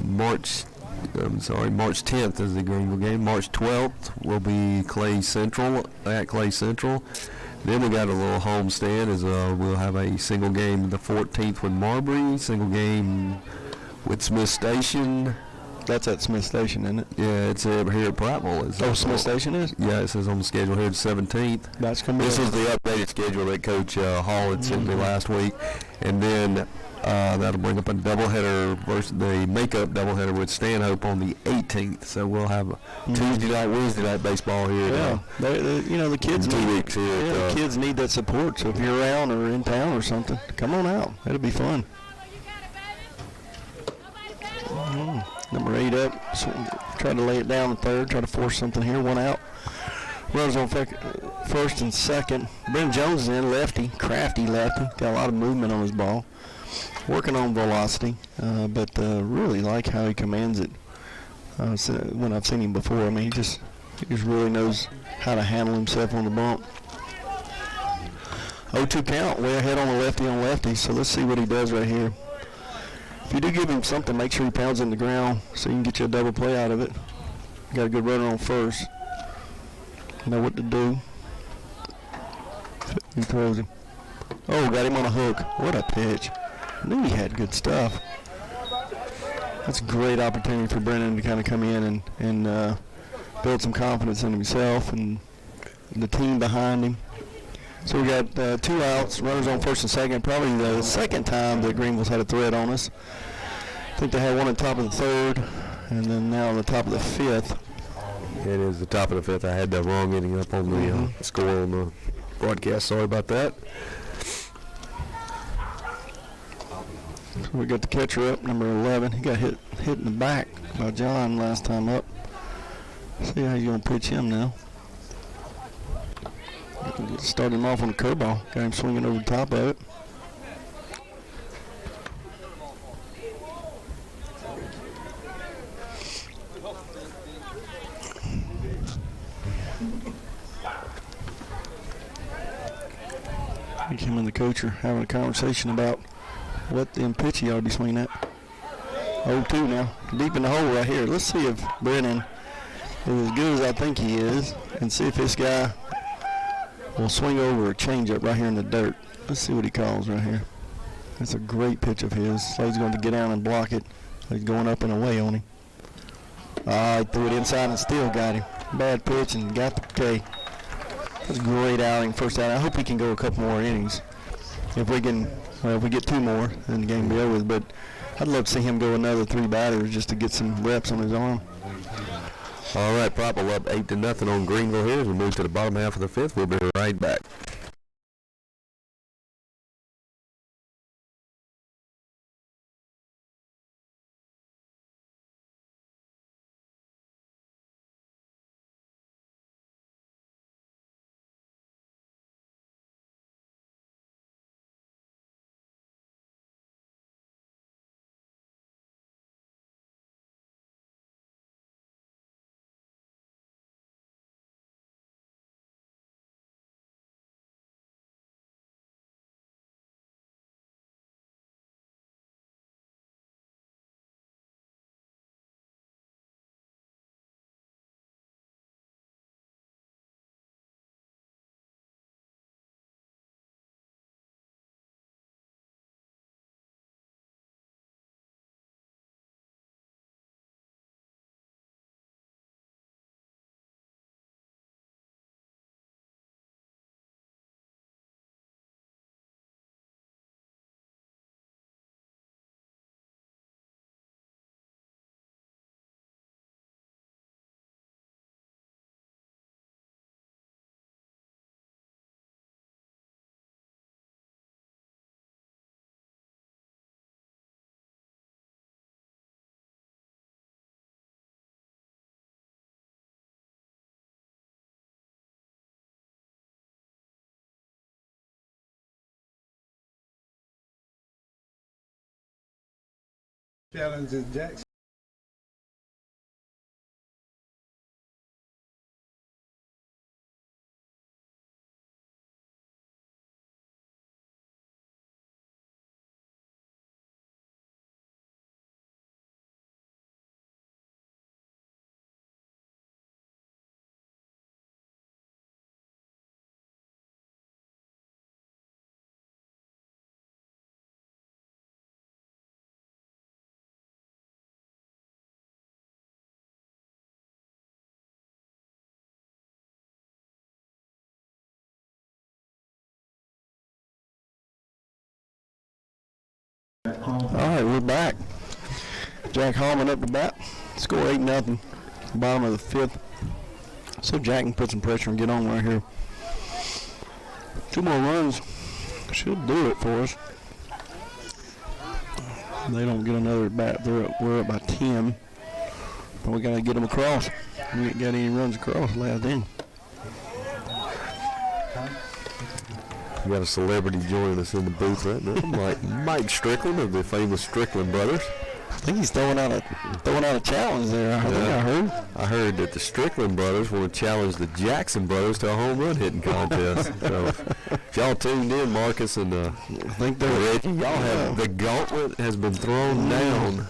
March 10th is the Greenville game. March 12th will be Clay Central at Clay Central. Then we got a little homestand as we'll have a single game the 14th with Marbury, single game with Smith Station, That's at Smith Station, isn't it? Yeah, it's here at Prattville. Oh, Smith Station is? Yeah, it says on the schedule here the 17th. That's coming. This is the updated schedule that Coach Hall had sent me last week, and then that'll bring up a doubleheader versus the makeup doubleheader with Stanhope on the 18th. So we'll have Tuesday night, Wednesday night baseball here. Yeah, the kids in 2 need, weeks here. Yeah, the kids need that support. So if you're around or in town or something, come on out. It'll be fun. Number 8 up. So try to lay it down in third. Try to force something here. 1 out. Runners on first and second. Brendan Jones is in, lefty, crafty lefty. Got a lot of movement on his ball. Working on velocity, but really like how he commands it. When I've seen him before, I mean, he just really knows how to handle himself on the bump. 0-2 count, way ahead on the lefty on lefty. So let's see what he does right here. If you do give him something, make sure he pounds in the ground so you can get you a double play out of it. Got a good runner on first. Know what to do. He throws him. Oh, got him on a hook. What a pitch. Knew he had good stuff. That's a great opportunity for Brennan to kind of come in and build some confidence in himself and the team behind him. So we got 2 outs, runners on first and second. Probably the second time that Greenville's had a threat on us. I think they had one on top of the third, and then now on the top of the fifth. It is the top of the fifth. I had that wrong ending up on the score on the broadcast. Sorry about that. So we got the catcher up, number 11. He got hit in the back by John last time up. See how he's going to pitch him now. Start him off on the curveball. Got him swinging over the top of it. Him and the coach are having a conversation about what the pitch he ought to be swinging at. 0-2 now. Deep in the hole right here. Let's see if Brennan is as good as I think he is and see if this guy will swing over a changeup right here in the dirt. Let's see what he calls right here. That's a great pitch of his. So he's going to get down and block it. He's going up and away on him. He threw it inside and still got him. Bad pitch and got the K. That's a great outing, first outing. I hope we can go a couple more innings. If we get 2 more, then the game will be over with. But I'd love to see him go another 3 batters just to get some reps on his arm. All right, Prattville up 8-0 on Greenville here as we move to the bottom half of the fifth. We'll be right back. Challenge is Jackson. All right, we're back. Jack Hallman up to bat. Score 8-0. Bottom of the fifth. So Jack can put some pressure and get on right here. 2 more runs should do it for us. They don't get another bat. We're up by 10. But we got to get them across. We ain't got any runs across last inning. We got a celebrity joining us in the booth right now, Mike Strickland of the famous Strickland brothers. I think he's throwing out a challenge there. I heard that the Strickland brothers want to challenge the Jackson brothers to a home run hitting contest. So if y'all tuned in, Marcus and I think they're ready. Y'all have the gauntlet has been thrown down.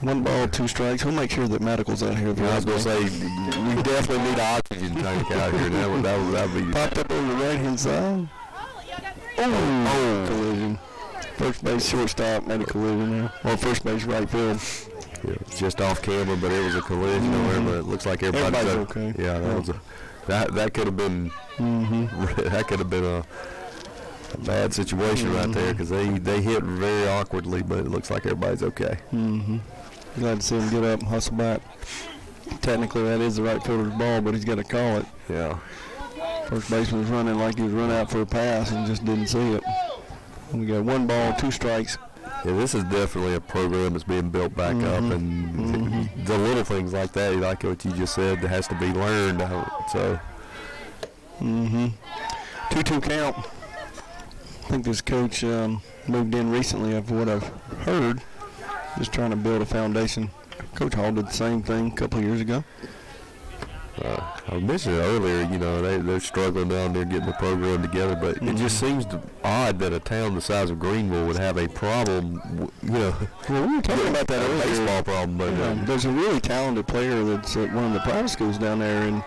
1 ball, 2 strikes. We'll make sure that Medical's out here. I was going to say, we definitely need an oxygen tank out here. That would be popped up on the right-hand side. Oh, collision. First base, shortstop, made a collision there. Well, first base, right field. Yeah, it's just off camera, but it was a collision over, but it looks like everybody's okay. Yeah, that could have been that could have been a bad situation right there because they hit very awkwardly, but it looks like everybody's okay. Glad to see him get up and hustle back. Technically, that is the right fielder's ball, but he's got to call it. Yeah. First baseman was running like he was running out for a pass and just didn't see it. We got 1 ball, 2 strikes. Yeah, this is definitely a program that's being built back up, and the little things like that, like what you just said, that has to be learned. So. 2-2 count. I think this coach moved in recently, of what I've heard. Just trying to build a foundation. Coach Hall did the same thing a couple of years ago. I mentioned it earlier, they're struggling down there getting the program together, but it just seems odd that a town the size of Greenville would have a problem, Well, we were talking about that earlier. Baseball problem, but there's a really talented player that's at one of the private schools down there, and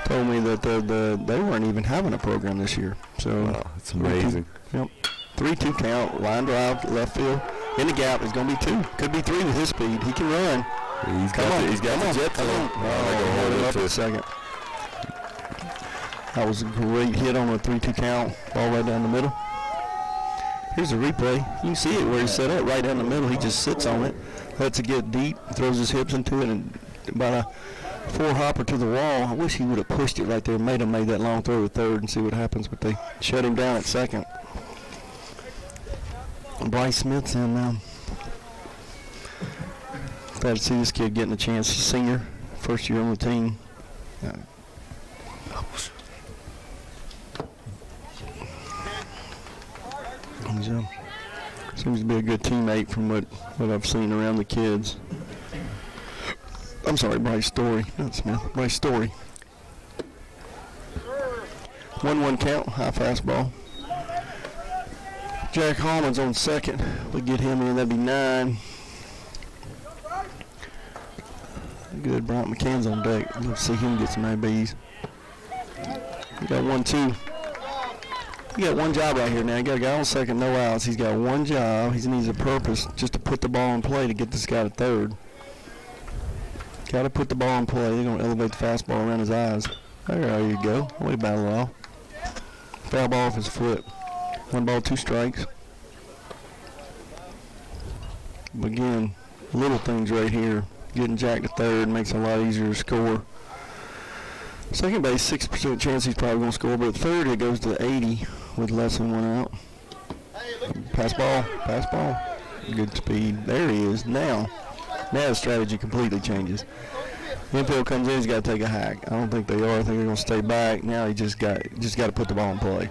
told me that they weren't even having a program this year. So it's amazing. 3-2 count, line drive, left field. In the gap is going to be 2. Could be 3 with his speed. He can run. He's got the jet to him. Hold it up in a second. That was a great hit on a 3-2 count. Ball right down the middle. Here's a replay. You can see it where he's set up right down the middle. He just sits on it, lets it get deep, throws his hips into it, and about a 4-hopper to the wall. I wish he would have pushed it right there, made that long throw to third and see what happens, but they shut him down at second. Bryce Smith's in now. Glad to see this kid getting a chance. He's a senior, first year on the team. Seems to be a good teammate from what I've seen around the kids. I'm sorry, Bryce Story, not Smith. Bryce Story. 1-1 count, high fastball. Jack Hallman's on second. We get him in, that'd be 9. Good, Bryant McCann's on deck. Let's see him get some ABs. We got 1-2. He got one job right here now. He got a guy on second, no outs. He's got one job. He needs a purpose just to put the ball in play to get this guy to third. Got to put the ball in play. They're going to elevate the fastball around his eyes. There you go. Way battle off. Foul ball off his foot. 1 ball, 2 strikes. But again, little things right here. Getting Jack to third makes it a lot easier to score. Second base, 6% chance he's probably going to score, but at third it goes to 80 with less than 1 out. Pass ball. Good speed. There he is. Now the strategy completely changes. Infield comes in, he's got to take a hack. I don't think they are. I think they're going to stay back. Now he just got to put the ball in play.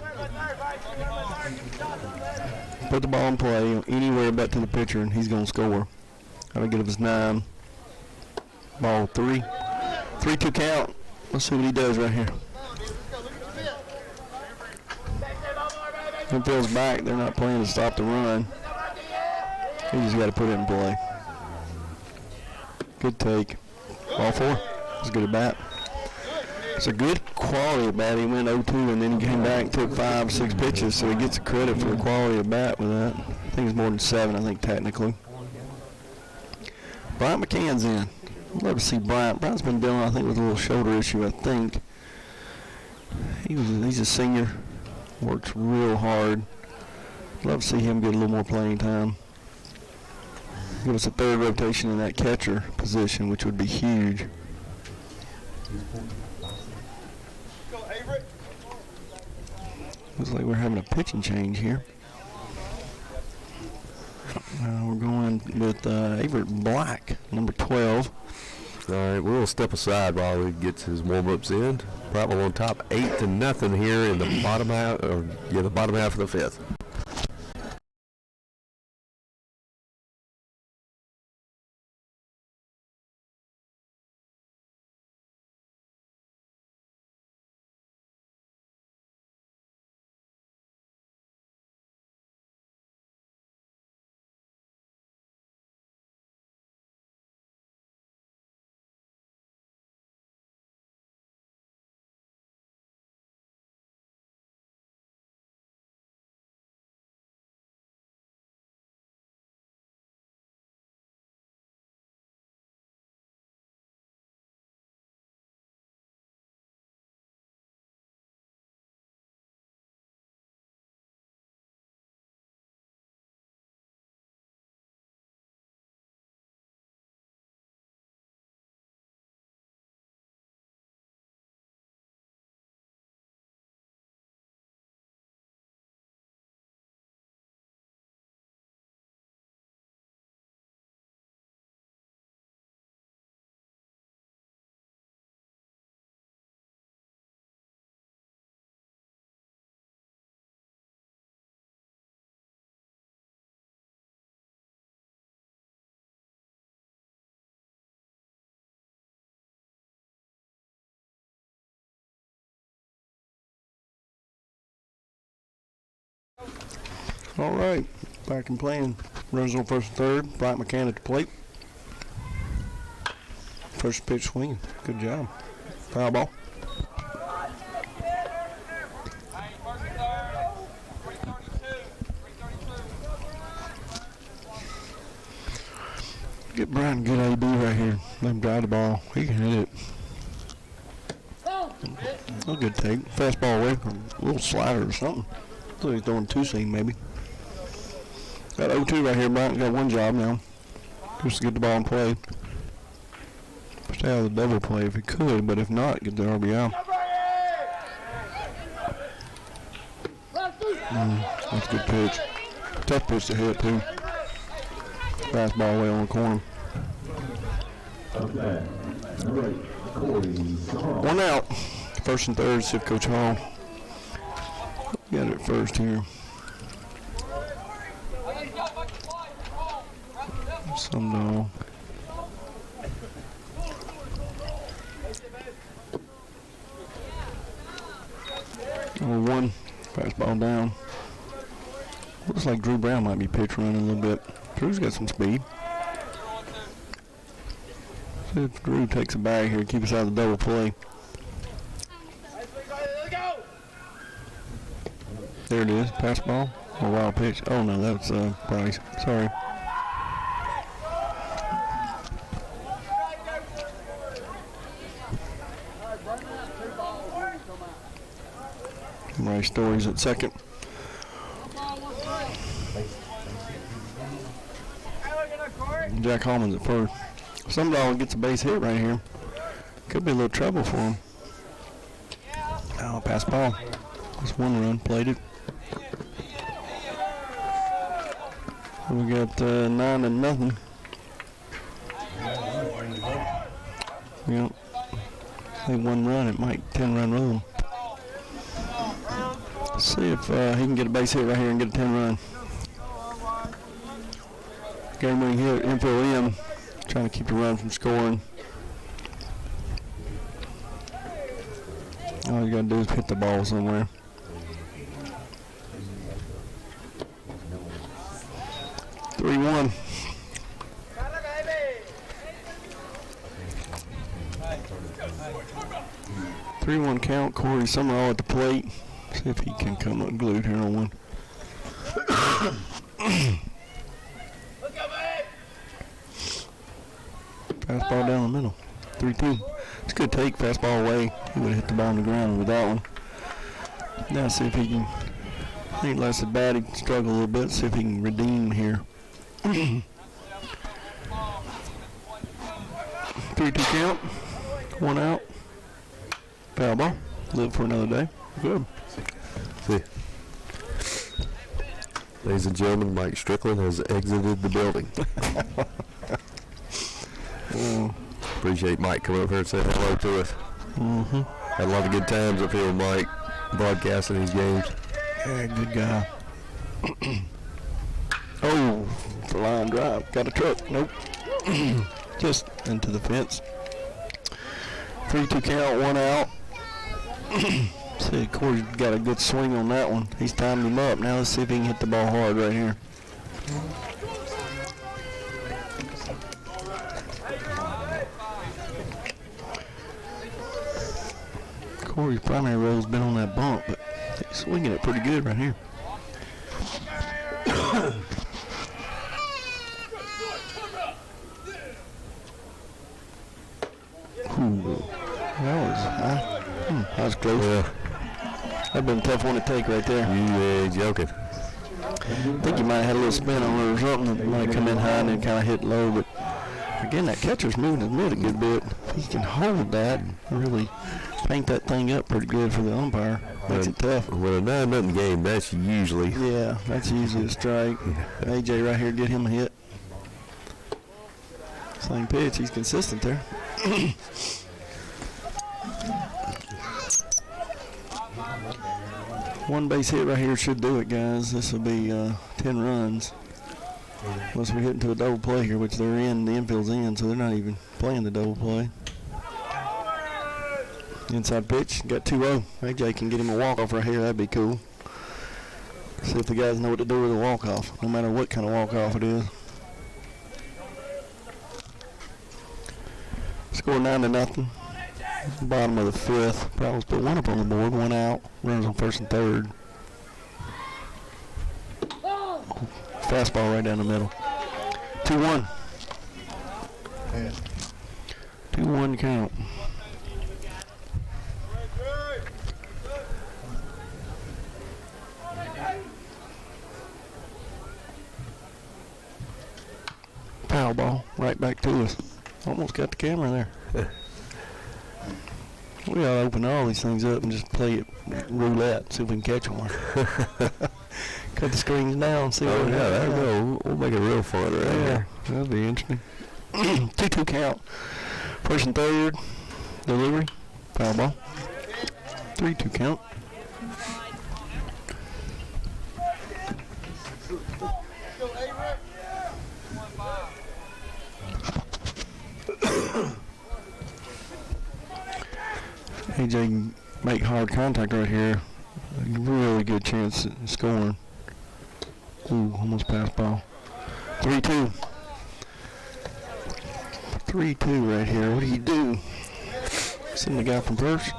Put the ball in play anywhere but to the pitcher, and he's going to score. That'll get us 9. Ball 3. 3-2 count. Let's see what he does right here. Infield's back. They're not playing to stop the run. He just got to put it in play. Good take. Ball 4. It's a good at bat. It's a good quality at bat. He went 0-2 and then he came back and took 5, 6 pitches, so he gets the credit for the quality of bat with that. I think it's more than 7, I think, technically. Bryant McCann's in. I'd love to see Bryant. Bryant's been dealing, I think, with a little shoulder issue, I think. He's a senior. Works real hard. Love to see him get a little more playing time. Give us a third rotation in that catcher position, which would be huge. Looks like we're having a pitching change here. We're going with Averitt Black, number 12. All right, we'll step aside while he gets his warm-ups in. Prattville on top, 8-0 here in the bottom half, the bottom half of the fifth. All right, back and playing. Runners on first and third. Bryant McCann at the plate. First pitch swinging. Good job. Foul ball. Get Bryant a good AB right here. Let him drive the ball. He can hit it. A good take. Fastball away from a little slider or something. Looks like he's throwing two-seam maybe. Got 0-2 right here. Bryant got one job now. Just to get the ball in play. Stay out of the double play if he could, but if not, get the RBI. That's a good pitch. Tough pitch to hit, too. Fastball away on the corner. One out. First and third, see if Coach Hall got it first here. Sundahl. 0-1. Fastball down. Looks like Drew Brown might be pitch running a little bit. Drew's got some speed. See if Drew takes a bag here, keep us out of the double play. There it is, pass ball. A wild pitch. Oh no, that's Bryce. Sorry. Bryce Story's at second. Jack Hallman's at first. Sundahl gets a base hit right here. Could be a little trouble for him. Oh, pass ball. That's one run, played it. We got 9-0. Yep. I think one run, it might 10-run run. Let's see if he can get a base hit right here and get a 10-run. Game-winning hit, infield in, trying to keep the run from scoring. All you gotta do is hit the ball somewhere. Three-one. 3-1 count. Corey Summerall at the plate. See if he can come unglued here on one. Fastball down the middle. 3-2. It's a good take. Fastball away. He would have hit the ball on the ground with that one. Now see if he can Ain't lasted bad. He struggled a little bit. See if he can redeem here. 3-2 count. 1 out. Foul ball. Live for another day. Good. See. Ladies and gentlemen, Mike Strickland has exited the building. Appreciate Mike coming up here and saying hello to us. Had a lot of good times up here with Mike broadcasting these games. Yeah, good guy. Oh, it's a line drive. Got a truck. Nope. Just into the fence. 3-2 count, 1 out. See, Corey's got a good swing on that one. He's timed him up. Now let's see if he can hit the ball hard right here. Corey's primary role's been on that bump, but he's swinging it pretty good right here. Ooh, that was high. That was close. Yeah. That'd been a tough one to take right there. You joking. I think he might have had a little spin on it or something that might come in high and then kind of hit low, but again, that catcher's moving his mid a good bit. If he can hold that and really paint that thing up pretty good for the umpire, makes it tough. With a 9-0 game, that's usually... Yeah, that's usually a strike. AJ right here, get him a hit. Same pitch, he's consistent there. One base hit right here should do it, guys. This will be 10 runs. Unless we hit into a double play here, which they're in, the infield's in, so they're not even playing the double play. Inside pitch, got 2-0. AJ can get him a walk-off right here, that'd be cool. See if the guys know what to do with a walk-off, no matter what kind of walk-off it is. Score 9-0. Bottom of the 5th. Prattville's put 1 up on the board, 1 out. Runners on 1st and 3rd. Fastball right down the middle. 2-1. 2-1 count. Foul ball right back to us. Almost got the camera there. We ought to open all these things up and just play it roulette, see if we can catch one. Cut the screens down, see what yeah, there we go. We'll make it real fun right here. That'll be interesting. 2-2 count. 1st and 3rd. Delivery. Foul ball. 3-2 count. AJ can make hard contact right here. A really good chance at scoring. Ooh, almost passed ball. 3-2. 3-2 right here. What do you do? Send the guy from first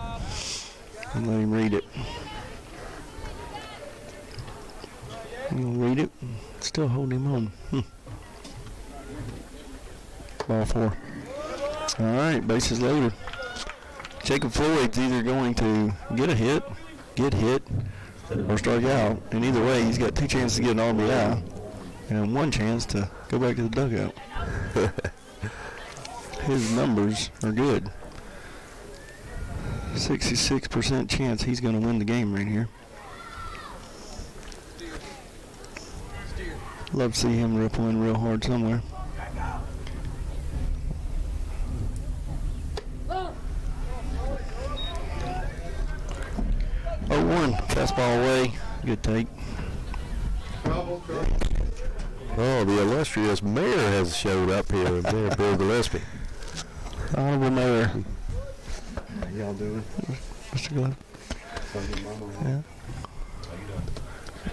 and let him read it. He'll read it. Still holding him on. Ball 4. All right, bases loaded. Jacob Floyd's either going to get a hit, get hit, or strike out. And either way, he's got 2 chances to get an RBI and 1 chance to go back to the dugout. His numbers are good. 66% chance he's going to win the game right here. Love to see him ripple in real hard somewhere. Fastball away. Good take. Oh, the illustrious mayor has showed up here. Mayor Bill Gillespie. Honorable Mayor. How y'all doing? Mr. Glenn. Yeah.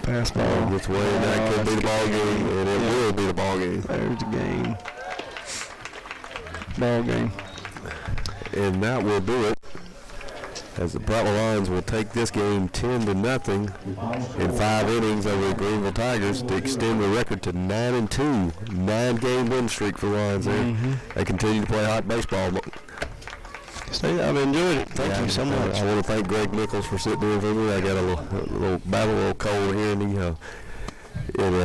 Fastball. Gets away, and that could be the ball game, and it will be the ball game. There's the game. Ball game. And that will do it. As the Prattville Lions will take this game 10-0 in 5 innings over the Greenville Tigers to extend the record to 9-2. 9-game win streak for the Lions there. They continue to play hot baseball. I've enjoyed it. Thank you so much. I want to thank Greg Nichols for sitting in for me. I got a little cold here, and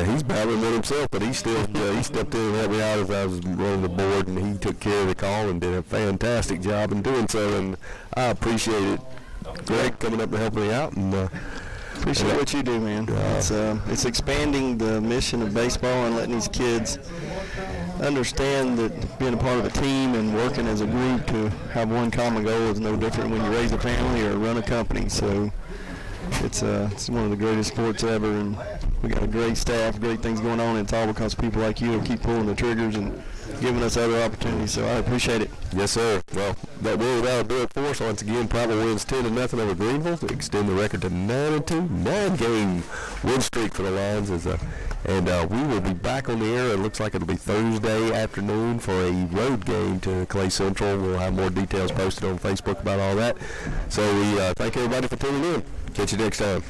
he's battling with himself, but he still he stepped in and helped me out as I was running the board, and he took care of the call and did a fantastic job in doing so, and I appreciate it. Greg coming up to help me out, and appreciate what you do, man. It's expanding the mission of baseball and letting these kids understand that being a part of a team and working as a group to have one common goal is no different when you raise a family or run a company. So it's one of the greatest sports ever, and we got a great staff, great things going on. And it's all because people like you keep pulling the triggers and giving us other opportunities. So I appreciate it. Yes, sir. Well, that'll do it for us. Once again, Prattville wins 10-0 over Greenville to extend the record to 9-2, 9-game win streak for the Lions. And we will be back on the air. It looks like it'll be Thursday afternoon for a road game to Clay Central. We'll have more details posted on Facebook about all that. So we thank everybody for tuning in. Catch you next time.